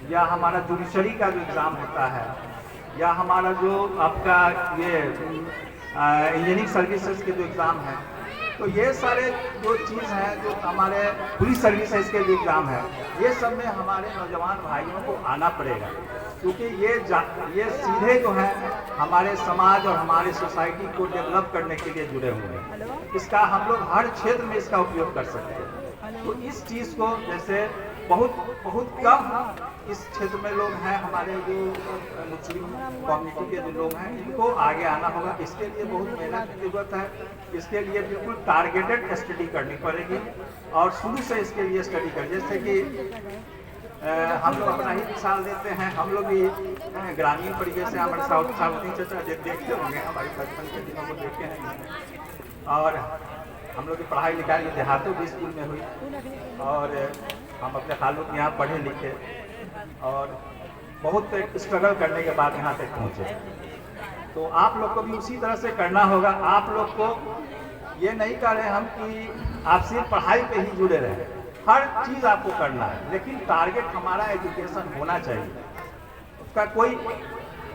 [SPEAKER 5] या हमारा जुडिशरी का जो एग्ज़ाम होता है, या हमारा जो आपका ये इंजीनियरिंग सर्विसेज के जो एग्ज़ाम है। तो ये सारे जो चीज़ हैं, जो हमारे पुलिस सर्विसेज के जो एग्ज़ाम है, ये सब में हमारे नौजवान भाइयों को आना पड़ेगा, क्योंकि ये सीधे जो है हमारे समाज और हमारे सोसाइटी को डेवलप करने के लिए जुड़े हुए हैं। इसका हम लोग हर क्षेत्र में इसका उपयोग कर सकते हैं। तो इस चीज़ को, जैसे बहुत कम इस क्षेत्र में लोग हैं, हमारे जो मुस्लिम कम्युनिटी के जो लोग हैं, इनको आगे आना होगा। इसके लिए बहुत मेहनत की जरूरत है। इसके लिए बिल्कुल टारगेटेड स्टडी करनी पड़ेगी, और शुरू से इसके लिए स्टडी करें। जैसे कि हम लोग अपना ही मिसाल देते हैं, हम लोग भी ग्रामीण परिवेश से, हमारे सावती चचा देखते होंगे, हमारे बचपन के दिनों को देखे हैं। और हम लोग की पढ़ाई लिखाई देहातों की स्कूल में हुई, और हम अपने खालू के यहाँ पढ़े लिखे, और बहुत स्ट्रगल करने के बाद यहाँ तक पहुँचे। तो आप लोग को भी उसी तरह से करना होगा। आप लोग को ये नहीं कर रहे हम कि आप सिर्फ पढ़ाई पे ही जुड़े रहें, हर चीज़ आपको करना है, लेकिन टारगेट हमारा एजुकेशन होना चाहिए। उसका कोई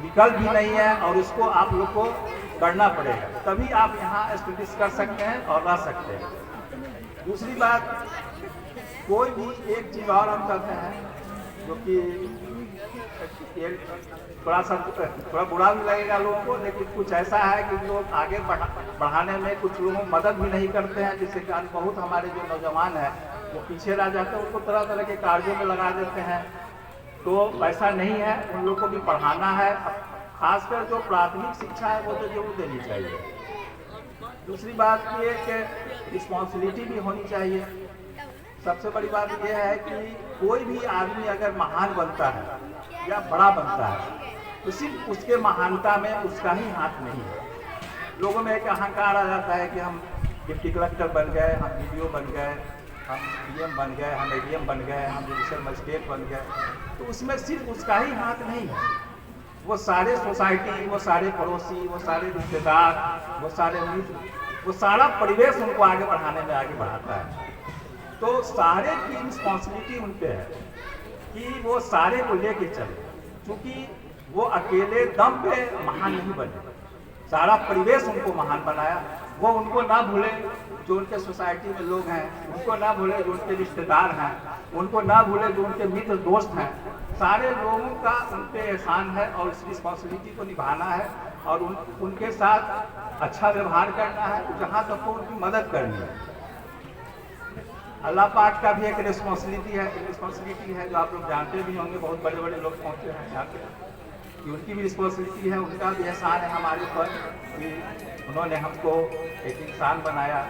[SPEAKER 5] विकल्प भी नहीं है, और उसको आप लोग को करना पड़ेगा, तभी आप यहाँ स्टडीज कर सकते हैं और रह सकते हैं। दूसरी बात, कोई भी एक चीज़ और हम करते हैं, जो कि ये थोड़ा बुरा भी लगेगा लोगों को, लेकिन कुछ ऐसा है कि लोग आगे बढ़ाने में कुछ लोगों को मदद भी नहीं करते हैं, जिससे कारण बहुत हमारे जो नौजवान हैं वो पीछे रह जाते हैं, उनको तरह तरह के कार्यों में लगा देते हैं। तो ऐसा नहीं है, उन लोग को भी पढ़ाना है, खासकर जो प्राथमिक शिक्षा है वो तो जरूर देनी चाहिए। दूसरी बात ये कि रिस्पॉन्सिबिलिटी भी होनी चाहिए। सबसे बड़ी बात यह है कि कोई भी आदमी अगर महान बनता है या बड़ा बनता है तो सिर्फ उसके महानता में उसका ही हाथ नहीं है। लोगों में एक अहंकार आ जाता है कि हम डिप्टी कलेक्टर बन गए, हम वीडियो बन गए, हम डीएम बन गए, हम एडीएम बन गए, हम जुडिशल मजिस्ट्रेट बन गए। तो उसमें सिर्फ उसका ही हाथ नहीं है, वो सारे सोसाइटी, वो सारे पड़ोसी, वो सारे रिश्तेदार, वो सारे मित्र, वो सारा परिवेश उनको आगे बढ़ाने में आगे बढ़ाता है। तो सारे की रिस्पॉन्सिबिलिटी उन पे है कि वो सारे को लेके चले, क्योंकि वो अकेले दम पे महान नहीं बने, सारा परिवेश उनको महान बनाया। वो उनको ना भूले जो उनके सोसाइटी में लोग हैं, उनको ना भूले जो उनके रिश्तेदार हैं, उनको ना भूले जो उनके मित्र दोस्त हैं। सारे लोगों का उन पे एहसान है और इस रिस्पॉन्सिबिलिटी को निभाना है और उनके साथ अच्छा व्यवहार करना है, जहाँ तक हो उनकी मदद करनी है। अल्लाह पाक का भी एक रिस्पॉन्सिबिलिटी है जो आप लोग जानते भी होंगे, बहुत बड़े बड़े लोग पहुँचे हैं यहाँ पे, कि उनकी भी रिस्पॉन्सिबिलिटी है, उनका भी एहसान है हमारे पर कि उन्होंने हमको एक इंसान बनाया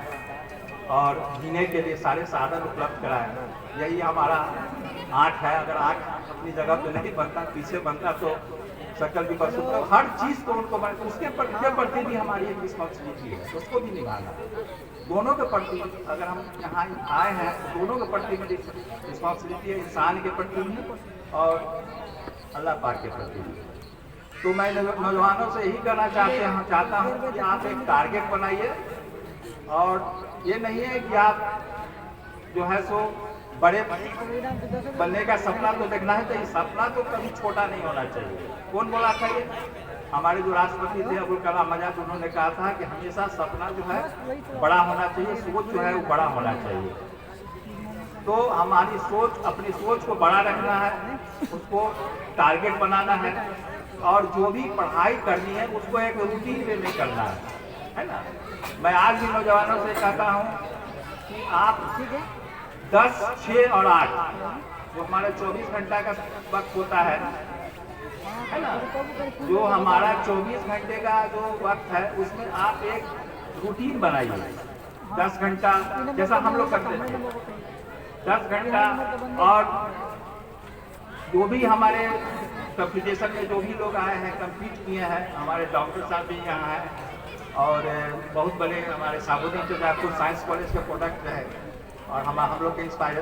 [SPEAKER 5] और जीने के लिए सारे साधन उपलब्ध कराए। यही हमारा आँख है, अगर आँख अपनी जगह पे नहीं बनता, पीछे बनता तो शक्ल भी बस, तो हर चीज़ को उनको उसके प्रति भी हमारी एक रिस्पॉन्सिबिलिटी है, उसको भी निभाना। दोनों के प्रति अगर हम यहाँ आए हैं तो दोनों के प्रति मेरी रिस्पॉन्सिबिलिटी है, इंसान के प्रति भी और अल्लाह पाक के प्रति भी। तो मैं नौजवानों से यही कहना चाहता हूँ कि आप एक टारगेट बनाइए और ये नहीं है कि आप जो है सो बड़े बनने का सपना तो देखना है, तो ये सपना तो कभी छोटा नहीं होना चाहिए। कौन बोला था ये? हमारे जो राष्ट्रपति थे अब्दुल कलाम आजाद, उन्होंने कहा था कि हमेशा सपना जो है बड़ा होना चाहिए, सोच जो है वो बड़ा होना चाहिए। तो हमारी सोच, अपनी सोच को बड़ा रखना है, उसको टारगेट बनाना है और जो भी पढ़ाई करनी है उसको एक रूटीन वे में करना है ना। मैं आज भी नौजवानों से कहता हूँ कि आप 10, 6 और 8 जो हमारा 24 घंटा का वक्त होता है ना, जो हमारा 24 घंटे का जो वक्त है उसमें आप एक रूटीन बनाइए। 10 घंटा जैसा हम लोग करते हैं, 10 घंटा, और जो भी हमारे कंपटीशन में जो भी लोग आए हैं, कम्पीट किए हैं, हमारे डॉक्टर साहब भी यहाँ हैं और बहुत बड़े हमारे साबुद्दीन जो जयपुर साइंस कॉलेज के प्रोडक्ट है और हम लोग के इंस्पायर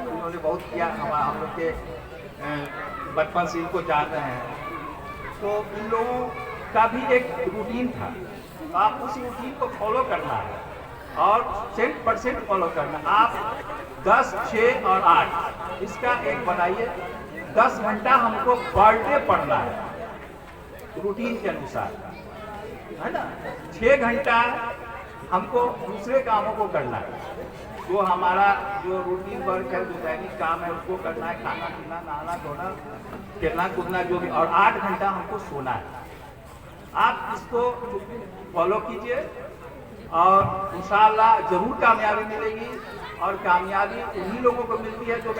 [SPEAKER 5] उन्होंने बहुत किया, हम लोग के बचपन से इनको जान रहे हैं। तो इन लोगों का भी एक रूटीन था, तो आप उस रूटीन को फॉलो करना है और 100% फॉलो करना। आप 10, 6 और 8 इसका एक बनाइए। 10 घंटा हमको पर डे पढ़ना है रूटीन के अनुसार, है ना। 6 घंटा हमको दूसरे कामों को करना है, जो हमारा जो रूटीन वर्क है, जो दैनिक काम है उसको करना है, खाना पीना, नहाना धोना, खेलना कूदना जो भी, और 8 घंटा हमको सोना है। आप इसको फॉलो कीजिए और इंशाअल्लाह ज़रूर कामयाबी मिलेगी। और कामयाबी उन्हीं लोगों को मिलती है जो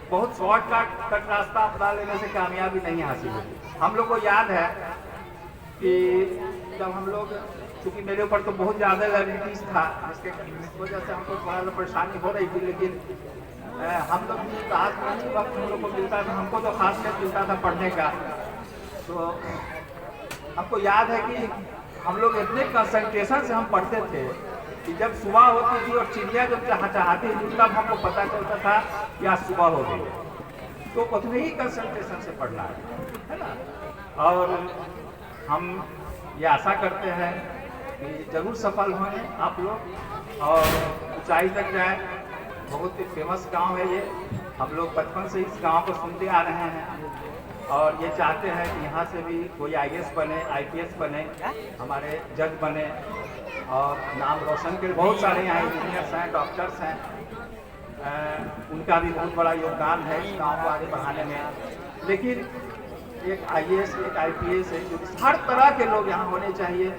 [SPEAKER 5] बहुत शॉर्टकट रास्ता अपना लेने से कामयाबी नहीं हासिल होती। हम लोग को याद है कि जब हम लोग, क्योंकि मेरे ऊपर तो बहुत ज़्यादा लायबिलिटीज़ था, जिसके वजह से हमको थोड़ा सा परेशानी हो रही थी, लेकिन हम लोग भी रात में वक्त हम लोग को मिलता था, हमको तो खास कर मिलता था पढ़ने का। तो हमको याद है कि हम लोग इतने कंसंट्रेशन से हम पढ़ते थे कि जब सुबह होती थी और चिड़िया जब चहचहाती थी तब हमको पता चलता था कि आज सुबह हो गई। तो उतने ही कंसंट्रेशन से पढ़ना है ना। और हम ये आशा करते हैं कि जरूर सफल होंगे आप लोग और ऊंचाई तक जाए। बहुत ही फेमस गांव है ये, हम लोग बचपन से इस गांव को सुनते आ रहे हैं और ये चाहते हैं कि यहाँ से भी कोई IAS बने, IPS बने, हमारे जज बने और नाम रोशन के। बहुत सारे यहाँ इंजीनियर्स हैं, डॉक्टर्स हैं, उनका भी बहुत बड़ा योगदान है इस गाँव को आगे बढ़ाने में। लेकिन एक IAS एक IPS एक UPS हर तरह के लोग यहाँ होने चाहिए।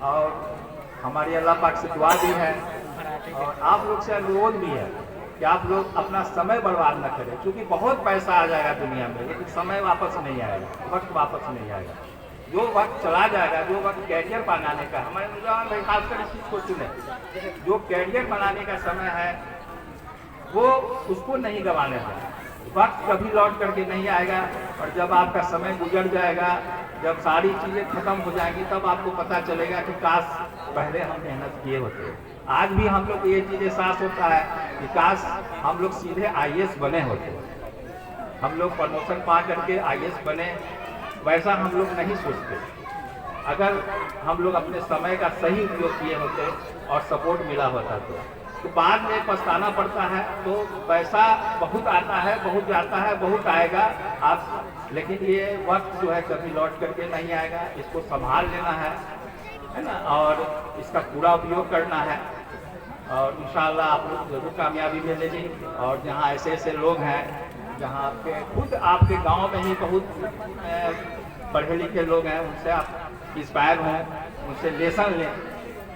[SPEAKER 5] और हमारी अल्लाह पाक से दुआ भी है और आप लोग से अनुरोध भी है कि आप लोग अपना समय बर्बाद न करें, क्योंकि बहुत पैसा आ जाएगा दुनिया में, लेकिन समय वापस नहीं आएगा, वक्त वापस नहीं आएगा। जो वक्त चला जाएगा, जो वक्त कैरियर बनाने का, हमारे नौजवान भाई खासकर इस चीज़ को सुने, जो कैरियर बनाने का समय है वो उसको नहीं गंवाने दें। वक्त कभी लौट करके नहीं आएगा, और जब आपका समय गुजर जाएगा, जब सारी चीज़ें खत्म हो जाएंगी, तब आपको पता चलेगा कि काश पहले हम मेहनत किए होते। आज भी हम लोग को ये चीज़ एहसास होता है कि काश हम लोग सीधे IAS बने होते, हम लोग प्रमोशन पा करके IAS बने, वैसा हम लोग नहीं सोचते। अगर हम लोग अपने समय का सही उपयोग किए होते और सपोर्ट मिला होता तो बाद में पछताना पड़ता है। तो पैसा बहुत आता है, बहुत जाता है, बहुत आएगा आप, लेकिन ये वक्त जो है कभी लौट करके नहीं आएगा। इसको संभाल लेना है ना, और इसका पूरा उपयोग करना है, और इंशाअल्लाह आप लोग जरूर कामयाबी मिलेगी। और जहाँ ऐसे ऐसे लोग हैं, जहाँ आपके खुद आपके गांव में ही बहुत पढ़े लिखे लोग हैं, उनसे आप इंस्पायर हों, उनसे लेसन लें,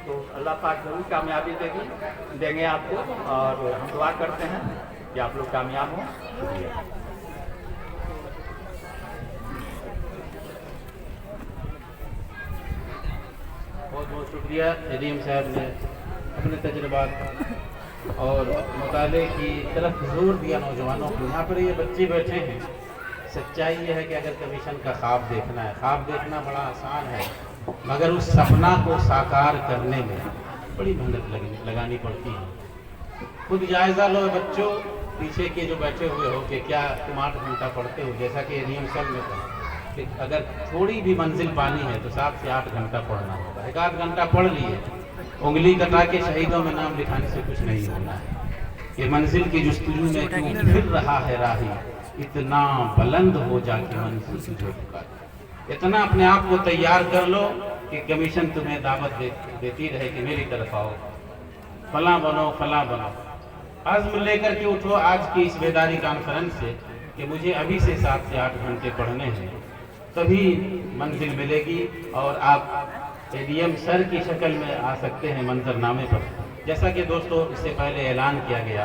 [SPEAKER 5] तो अल्लाह पाक जरूर कामयाबी देंगे आपको। और हम दुआ करते हैं कि आप लोग कामयाब हों। शुक्रिया।
[SPEAKER 2] बहुत बहुत शुक्रिया ADM साहब ने अपने तजुर्बात और मुताले की तरफ जोर दिया नौजवानों को। यहाँ पर ये बच्चे बैठे हैं, सच्चाई ये है कि अगर कमीशन का ख्वाब देखना है, ख्वाब देखना बड़ा आसान है, मगर उस सपना को साकार करने में बड़ी मेहनत लगानी पड़ती है। खुद जायज़ा लो बच्चों, पीछे के जो बैठे हुए हो कि क्या तुम 8 घंटा पढ़ते हो, जैसा कि ADM साहब ने कहा कि अगर थोड़ी भी मंजिल पानी है तो 7 से 8 घंटा पढ़ना होगा। 1 आध घंटा पढ़ लिए, उंगली कटा के शहीदों में नाम लिखाने से कुछ नहीं होना है। ये मंजिल की जुस्तजू में क्यों फिर रहा है राही, इतना बुलंद हो जाके मंजिल तुझे पुकारे। इतना अपने आप को तैयार कर लो कि कमीशन तुम्हें दावत देती रहे कि मेरी तरफ आओ, फला बनो फला बनो। आज़्म लेकर के उठो आज की इस बेदारी कॉन्फ्रेंस से कि मुझे अभी से 7 से 8 घंटे पढ़ने हैं, तभी मंजिल मिलेगी और आप ADM सर की शक्ल में आ सकते हैं मंजरनामे पर। जैसा कि दोस्तों इससे पहले ऐलान किया गया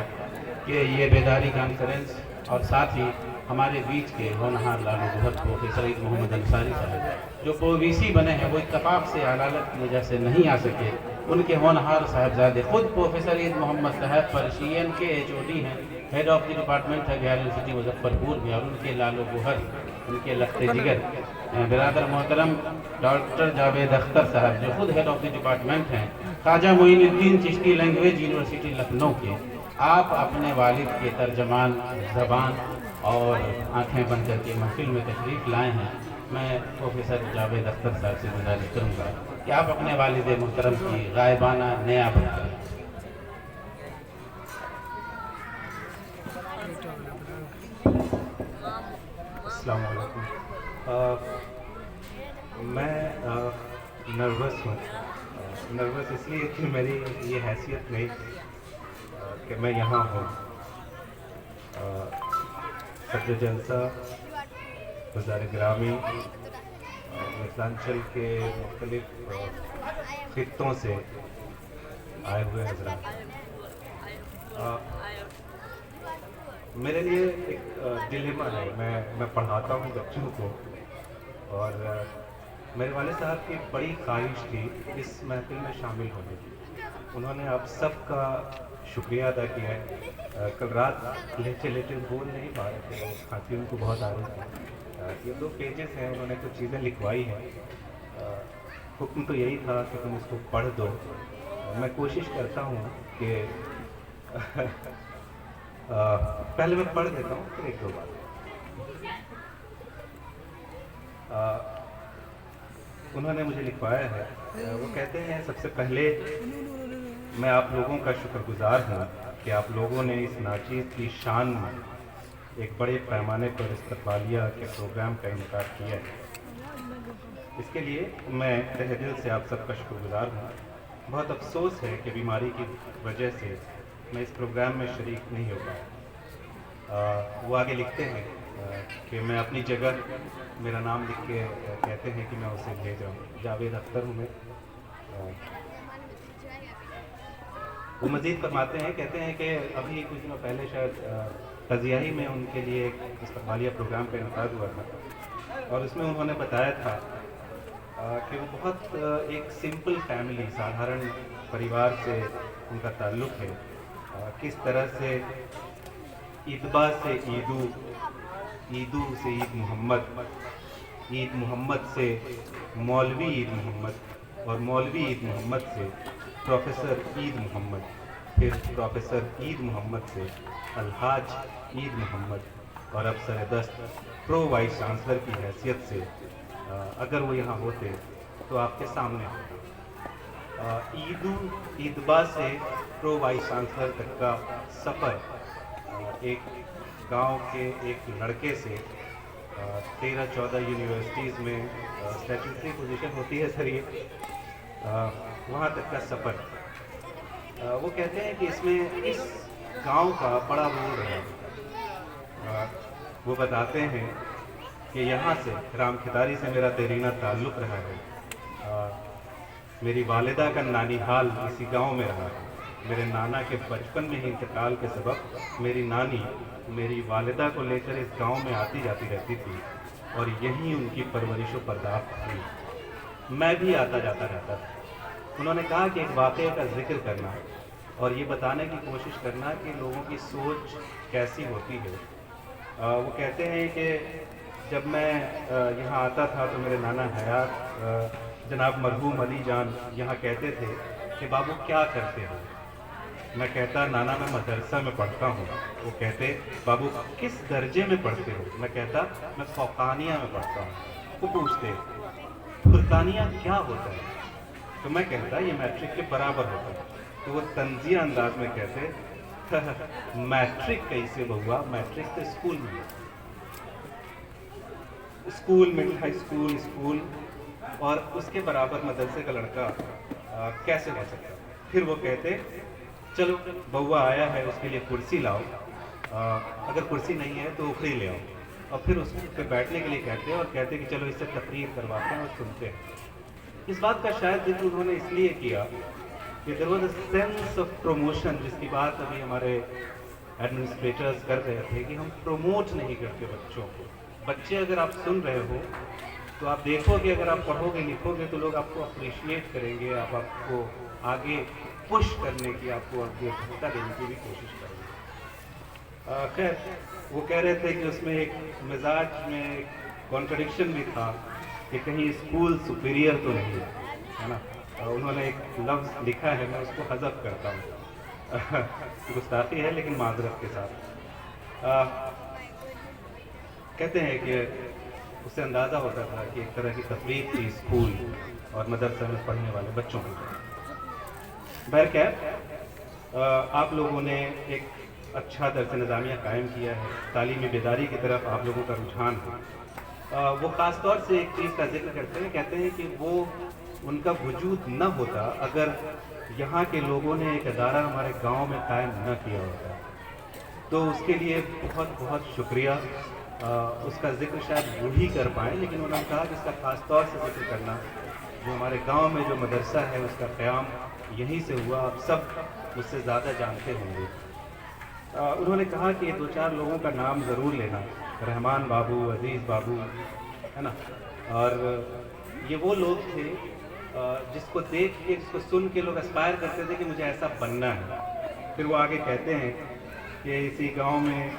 [SPEAKER 2] कि ये बेदारी कॉन्फ्रेंस और साथ ही हमारे बीच के होनहार लालू गुहर प्रोफेसर ईद मोहम्मद अंसारी साहब जो OBC बने हैं, वो इत्तफाक से अदालत की वजह से नहीं आ सके। उनके होनहार साहबजादे खुद प्रोफेसर ईद मोहम्मद साहब पर्शियन के HOD हैं, हेड ऑफ द डिपार्टमेंट है बिहार यूनिवर्सिटी मुजफ्फरपुर में, और उनके लालू गुहर, उनके लख्ते जिगर बिरादर मोहतरम डॉक्टर जावेद अख्तर साहब जो खुद हेड ऑफ द डिपार्टमेंट हैं, ख्वाजा मोइनुद्दीन चिश्ती लैंग्वेज यूनिवर्सिटी लखनऊ के, आप अपने वालिद के तर्जमान ज़बान और आंखें बंद करके महफिल में तशरीफ़ लाए हैं। मैं प्रोफेसर जावेद अख्तर साहब से गुजारिश करूँगा कि आप अपने वालिद मोहतरम की गायबाना नियाबत करें।
[SPEAKER 5] अस्सलाम वालेकुम। मैं नर्वस हूँ। नर्वस इसलिए कि मेरी ये हैसियत नहीं कि मैं यहाँ हूँ। सदर जलसा वज़ार ग्रामी मिथिलांचल के मुख्तलिफ खित्तों से आए हुए हज़रात, मेरे लिए एक डिलेमा है। मैं पढ़ाता हूँ बच्चों को, और मेरे वाले साहब की बड़ी ख्वाहिश थी इस महफिल में शामिल होने की। उन्होंने आप सबका शुक्रिया अदा किया है। कल रात लेटे लेटे बोल नहीं पा रहे थे, खांसी उनको बहुत आ रही थी। ये 2 पेजेस हैं, उन्होंने कुछ चीज़ें लिखवाई हैं। हुक्म तो यही था कि तुम इसको पढ़ दो। मैं कोशिश करता हूँ कि पहले मैं पढ़ देता हूँ, फिर 1-2 बात। उन्होंने मुझे लिखवाया है, वो कहते हैं सबसे पहले मैं आप लोगों का शुक्रगुजार हूँ कि आप लोगों ने इस नाचीज़ की शान में एक बड़े पैमाने पर इस्तक़बालिया के प्रोग्राम का इनकार किया है। इसके लिए मैं तहे दिल से आप सबका शुक्रगुजार हूँ। बहुत अफसोस है कि बीमारी की वजह से मैं इस प्रोग्राम में शरीक नहीं हो पाया। वो आगे लिखते हैं,
[SPEAKER 2] کہ میں اپنی جگہ میرا نام لکھ کے کہتے ہیں کہ میں اسے بھیج رہا ہوں. جاوید اختر ہوں میں. وہ مزید فرماتے ہیں, کہتے ہیں کہ ابھی کچھ دنوں پہلے شاید قضیائی میں ان کے لیے ایک استقبالیہ پروگرام کا انعقاد ہوا تھا, اور اس میں انہوں نے بتایا تھا کہ وہ بہت ایک سمپل فیملی, سادھارن پریوار سے ان کا تعلق ہے. کس طرح سے عیدبا سے عیدو, عیدو سے عید محمد, عید محمد سے مولوی عید محمد, اور مولوی عید محمد سے پروفیسر عید محمد, پھر پروفیسر عید محمد سے الحاج عید محمد, اور اب سر دست پرو وائس چانسلر کی حیثیت سے اگر وہ یہاں ہوتے تو آپ کے سامنے ہوتا. عیدو عیدبا سے پرو وائس چانسلر تک کا سفر ایک گاؤں کے ایک لڑکے سے 13-14 یونیورسٹیز میں اسٹیچوٹری پوزیشن ہوتی ہے سر یہ, وہاں تک کا سفر. وہ کہتے ہیں کہ اس میں اس گاؤں کا بڑا رول رہا. وہ بتاتے ہیں کہ یہاں سے رام کھتاری سے میرا دیرینہ تعلق رہا ہے. میری والدہ کا نانیحال اسی گاؤں میں رہا ہے. میرے نانا کے بچپن میں ہی انتقال کے سبب میری نانی میری والدہ کو لے کر اس گاؤں میں آتی جاتی رہتی تھی, اور یہیں ان کی پرورش و پرداخت تھی. میں بھی آتا جاتا رہتا تھا. انہوں نے کہا کہ ایک واقعے کا ذکر کرنا اور یہ بتانے کی کوشش کرنا کہ لوگوں کی سوچ کیسی ہوتی ہے. وہ کہتے ہیں کہ جب میں یہاں آتا تھا تو میرے نانا حیات جناب مرحوم علی جان یہاں کہتے تھے کہ بابو کیا کرتے ہو؟ میں کہتا نانا میں مدرسہ میں پڑھتا ہوں. وہ کہتے بابو کس درجے میں پڑھتے ہو؟ میں کہتا میں فوقانیہ میں پڑھتا ہوں. وہ پوچھتے فرقانیہ کیا ہوتا ہے؟ تو میں کہتا یہ میٹرک کے برابر ہوتا ہے. تو وہ طنزیہ انداز میں کہتے میٹرک کیسے بہوا, میٹرک تو اسکول میں ہے, school middle high school school, اور اس کے برابر مدرسے کا لڑکا کیسے ہو سکتا. پھر وہ کہتے چلو بہوا آیا ہے اس کے لیے کرسی لاؤ, اگر کرسی نہیں ہے تو اکھڑی لے آؤ, اور پھر اس پہ بیٹھنے کے لیے کہتے اور کہتے کہ چلو اس سے تقریر کرواتے ہیں اور سنتے ہیں. اس بات کا شاید ذکر انہوں نے اس لیے کیا کہ there was a sense of promotion, جس کی بات ابھی ہمارے ایڈمنسٹریٹرز کر رہے تھے کہ ہم پروموٹ نہیں کرتے بچوں کو. بچے اگر آپ سن رہے ہو تو آپ دیکھو کہ اگر آپ پڑھو گے لکھو گے تو لوگ آپ کو اپریشیٹ کریں گے, آپ کو آگے پش کرنے کی, آپ کو آگے دھکا دینے کی بھی کوشش کریں گے. خیر وہ کہہ رہے تھے کہ اس میں ایک مزاج میں ایک کانٹرڈکشن بھی تھا کہ کہیں اسکول سپیریئر تو نہیں ہے نا. انہوں نے ایک لفظ لکھا ہے, میں اس کو حذف کرتا ہوں, گستاخی ہے لیکن معذرت کے ساتھ. کہتے ہیں کہ اس سے اندازہ ہوتا تھا کہ ایک طرح کی تفریح تھی اسکول اور مدرسہ میں پڑھنے والے بچوں کی. بہرکیف آپ لوگوں نے ایک اچھا درس نظامیہ قائم کیا ہے, تعلیمی بیداری کی طرف آپ لوگوں کا رجحان ہے. وہ خاص طور سے ایک چیز کا ذکر کرتے ہیں, کہتے ہیں کہ وہ ان کا وجود نہ ہوتا اگر یہاں کے لوگوں نے ایک ادارہ ہمارے گاؤں میں قائم نہ کیا ہوتا. تو اس کے لیے بہت بہت شکریہ. اس کا ذکر شاید وہی کر پائیں, لیکن انہوں نے کہا کہ اس کا خاص طور سے ذکر کرنا, جو ہمارے گاؤں میں جو مدرسہ ہے اس کا قیام یہیں سے ہوا. آپ سب مجھ سے زیادہ جانتے ہوں گے. انہوں نے کہا کہ 2-4 لوگوں کا نام ضرور لینا, رحمان بابو, عزیز بابو, ہے نا. اور یہ وہ لوگ تھے جس کو دیکھ کے, جس کو سن کے لوگ اسپائر کرتے تھے کہ مجھے ایسا بننا ہے. پھر وہ آگے کہتے ہیں کہ اسی گاؤں میں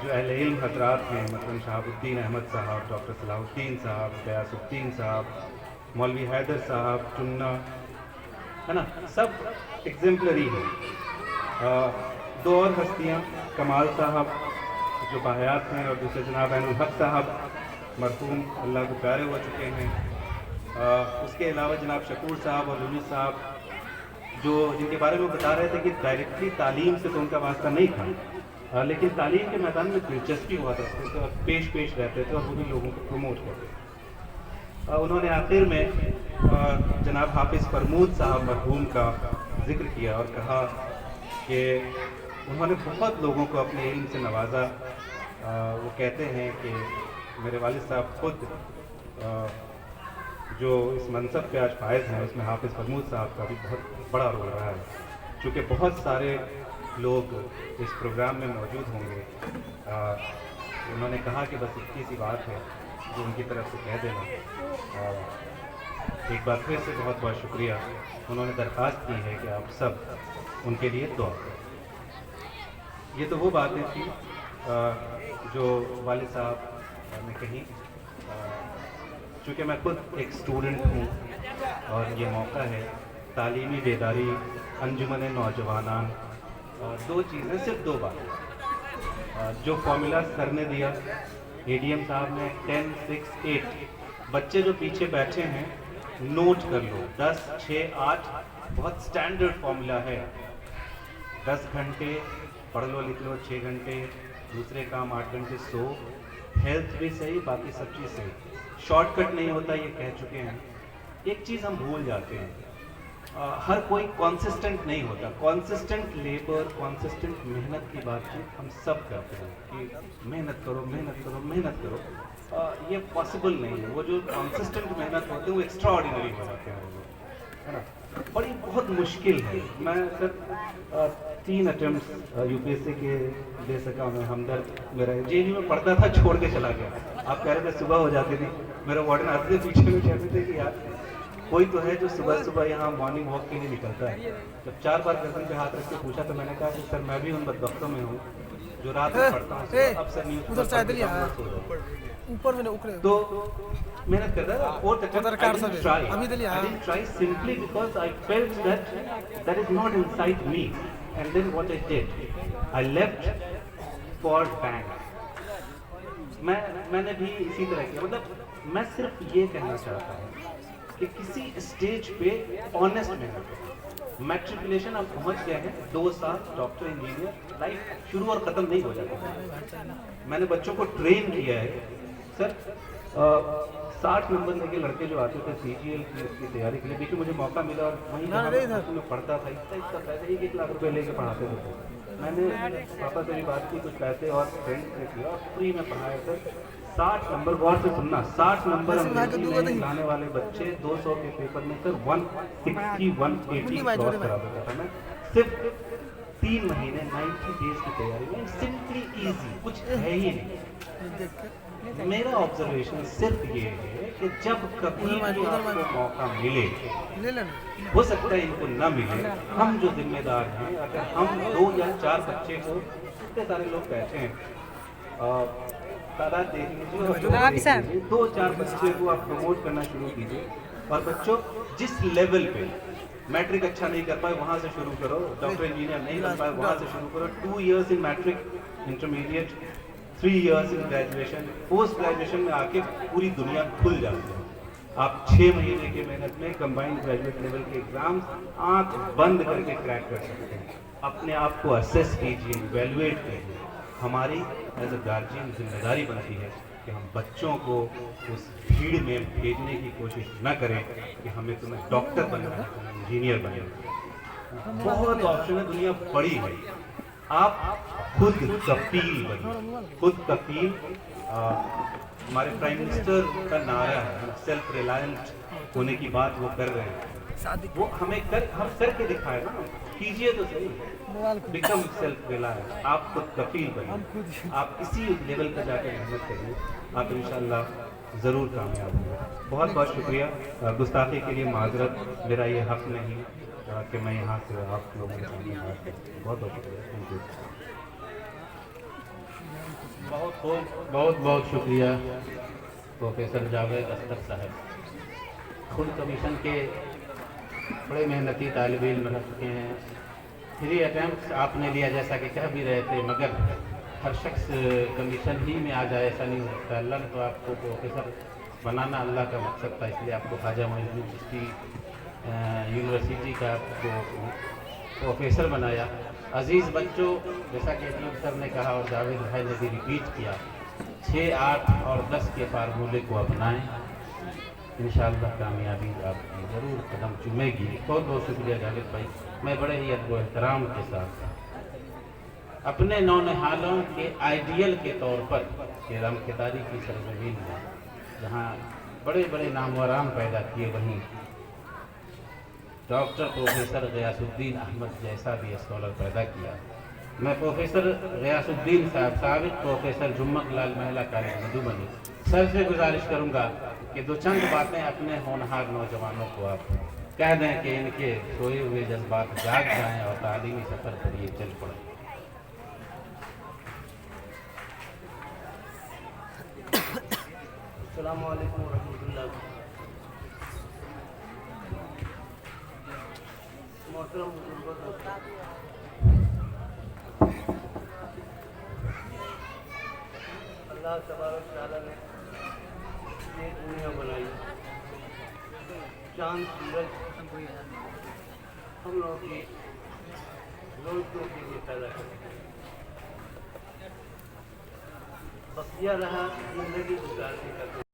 [SPEAKER 2] جو اہل علم حضرات ہیں, مثلاً شہاب الدین احمد صاحب, ڈاکٹر صلاح الدین صاحب, غیاث الدین صاحب, مولوی حیدر صاحب, چننا, ہے نا, سب ایگزمپلری ہیں. 2 اور ہستیاں, کمال صاحب جو باحیات ہیں, اور دوسرے جناب عین الحق صاحب مرحوم اللہ کو پیارے ہو چکے ہیں. اس کے علاوہ جناب شکور صاحب اور یونس صاحب جن کے بارے میں بتا رہے تھے کہ ڈائریکٹلی تعلیم سے تو ان کا واسطہ نہیں تھا, لیکن تعلیم کے میدان میں دلچسپی ہوا کرتے تھے اور پیش رہتے تھے اور وہی لوگوں کو پروموٹ کرتے تھے. انہوں نے آخر میں جناب حافظ فرمود صاحب مرحوم کا ذکر کیا اور کہا کہ انہوں نے بہت لوگوں کو اپنے علم سے نوازا, وہ کہتے ہیں کہ میرے والد صاحب خود جو اس منصب پہ آج فائز ہیں اس میں حافظ محمود صاحب کا بھی بہت بڑا رول رہا ہے. چونکہ بہت سارے لوگ اس پروگرام میں موجود ہوں گے, انہوں نے کہا کہ بس اتنی سی بات ہے جو ان کی طرف سے کہہ دینا. ایک بار پھر سے بہت بہت شکریہ. انہوں نے درخواست کی ہے کہ آپ سب ان کے لیے دعا کریں. یہ تو وہ باتیں تھیں جو والد صاحب نے کہیں. چونکہ میں خود ایک اسٹوڈنٹ ہوں اور یہ موقع ہے تعلیمی بیداری انجمن نوجوانان, دو چیزیں, صرف دو باتیں جو فارمولا سر نے دیا, اے ڈی ایم صاحب نے 10, 6, 8 بچے جو پیچھے بیٹھے ہیں نوٹ کر لو. 10, 6, 8 بہت سٹینڈرڈ فارمولا ہے. 10 گھنٹے پڑھ لو لکھ لو, 6 گھنٹے دوسرے کام, 8 گھنٹے سو, ہیلتھ بھی صحیح, باقی سب چیز صحیح. شارٹ کٹ نہیں ہوتا, یہ کہہ چکے ہیں. ایک چیز ہم بھول جاتے ہیں, ہر کوئی کانسسٹنٹ نہیں ہوتا. کانسسٹنٹ لیبر, کانسسٹنٹ محنت کی بات چیت ہم سب کرتے ہیں کہ محنت کرو محنت کرو محنت کرو. یہ پاسبل نہیں ہے. وہ جو کانسسٹنٹ محنت ہوتے ہیں وہ ایکسٹرا آرڈینری ہو جاتے ہیں, ہے نا. بڑی بہت مشکل ہے. میں sir 3 attempts U P S C کے دے سکا. میں ہمدرد میرا جے این یو میں پڑھتا تھا, چھوڑ کے چلا گیا. آپ کہہ رہے تھے صبح ہو جاتی تھی, میرا وارڈن آتے تھے پیچھے میں کہتے تھے کہ یار کوئی تو ہے جو صبح صبح یہاں مارننگ واک کے لیے نکلتا ہے. جب 4 بار گردن پہ ہاتھ رکھ کے پوچھا تو میں نے کہا کہ سر میں بھی ان بدبختوں میں ہوں جو رات میں پڑھتا ہوں. اب سر نیوز تو محنت کرتا ہے. Fourth attempt I didn't try simply because I felt that is not inside me. And then what I did, I left for bank. میں نے بھی اسی طرح کیا. مطلب میں صرف یہ کہنا چاہتا ہوں کہ کسی اسٹیج پہ آنیسٹ محنت کرو. میٹریکولیشن اب پہنچ گئے ہیں 2 سال, ڈاکٹر انجینئر, لائف شروع اور ختم نہیں ہو جاتی. میں نے بچوں کو ٹرین کیا ہے سر. 60 نمبر لے کے لڑکے جو آتے تھے سی جی ایل کی اس کی تیاری کے لیے, دیکھیے مجھے موقع ملا اور وہیں میں پڑھتا تھا. اتنا پیسے 1 لاکھ روپے لے کے پڑھاتے تھے. میں نے پاپا سے بھی بات کی, کچھ پیسے اور فرینڈ سے کیا اور فری میں پڑھایا سر. 60 نمبر, غور سے سننا, 60 نمبر انگریزی میں لانے والے بچے 200 کے پیپر میں سر 160, 180 کراس کرا دیتا تھا میں. صرف 3 مہینے 90 ڈیز کی تیاری میں. سمپلی ایزی, کچھ ہے ہی نہیں. میرا آبزرویشن صرف یہ ہے کہ جب کبھی بھی آپ کو موقع ملے, ہو سکتا ہے ان کو نہ ملے, ہم جو ذمہ دار ہیں, اگر ہم 2 یا 4 بچے کو, اتنے سارے لوگ بیٹھے ہیں, تعداد دیکھ لیجیے, 2-4 بچے کو آپ پروموٹ کرنا شروع کیجیے. اور بچوں جس لیول پہ میٹرک اچھا نہیں کر پائے وہاں سے شروع کرو, ڈاکٹر انجینئر نہیں بن پائے وہاں سے شروع کرو. 2 ایئرس ان میٹرک, انٹرمیڈیٹ, 3 ایئرس ان گریجویشن. پوسٹ گریجویشن میں آ کے پوری دنیا کھل جاتی ہے. آپ 6 مہینے کی محنت میں کمبائنڈ گریجویٹ لیول کے ایگزامس آنکھ بند کر کے کریک کر سکتے ہیں. اپنے آپ کو اسیس کیجیے, ایویلویٹ کیجیے. ہماری ایز اے گارجین ذمہ داری بنتی ہے کہ ہم بچوں کو اس بھیڑ میں بھیجنے کی کوشش نہ کریں کہ ہمیں تمہیں ڈاکٹر بننا ہے, تمہیں انجینئر بننا ہے. بہت آپشن ہے, دنیا بڑی ہے. آپ خود کفیل بنیں, خود کفیل. ہمارے پرائم منسٹر کا نعرہ ہے, ہم سیلف ریلائنٹ ہونے کی بات وہ کر رہے ہیں. وہ ہمیں ہم کر کے دکھائے نا, کیجئے تو صحیح, بیکم سیلف ریلائنٹ. آپ خود کفیل بنیں, آپ اسی لیول پہ جا کے محنت کریے, آپ انشاءاللہ ضرور کامیاب ہوں گے. بہت بہت شکریہ. گستاخی کے لیے معذرت, میرا یہ حق نہیں کہ میں یہاں سے آپ لوگوں کے سامنے بات کروں. بہت بہت شکریہ. Thank you. بہت بہت شکریہ پروفیسر جاوید اختر صاحب. خود کمیشن کے بڑے محنتی طالب علم رہ چکے ہیں. 3 اٹیمپٹس آپ نے لیا جیسا کہ کہہ بھی رہے تھے, مگر ہر شخص کمیشن ہی میں آ جائے ایسا نہیں ہو سکتا. اللہ نے تو آپ کو پروفیسر بنانا اللہ کا مقصد تھا, اس لیے آپ کو خواجہ معین الدین چشتی یونیورسٹی کا آپ کو پروفیسر بنایا. عزیز بچوں, جیسا کہ ادیب سر نے کہا اور جاوید بھائی نے بھی ریپیٹ کیا, 6, 8 اور 10 کے فارمولے کو اپنائیں, انشاءاللہ کامیابی آپ کی ضرور قدم چومے گی. بہت بہت شکریہ جاوید بھائی. میں بڑے ہی ادب و احترام کے ساتھ अपने नौनिहालों के आइडियल के तौर पर श्रीराम केदारी की सरजमीन में जहाँ बड़े बड़े नामवरान पैदा किए, वहीं डॉक्टर प्रोफेसर गयासुद्दीन अहमद जैसा भी स्कॉलर पैदा किया। मैं प्रोफेसर गयासुद्दीन साहब, साबिक प्रोफेसर जुम्मक लाल महिला कॉलेज मधुबनी सर से गुजारिश करूंगा कि दो चंद बातें अपने होनहार नौजवानों को आप कह दें कि इनके सोए हुए जज्बात जाग जाएं और तालीमी सफ़र पर ये चल पड़े।
[SPEAKER 6] अस्सलामु अलैकुम रहमतुल्लाह। मोहतरम बुजुर्गों, अल्लाह तबारक तआला ने ये दुनिया बनाई, चांद सूरज हम लोग की रोशनी के लिए पैदा करें। बकिया रहा जिंदगी गुजारने का।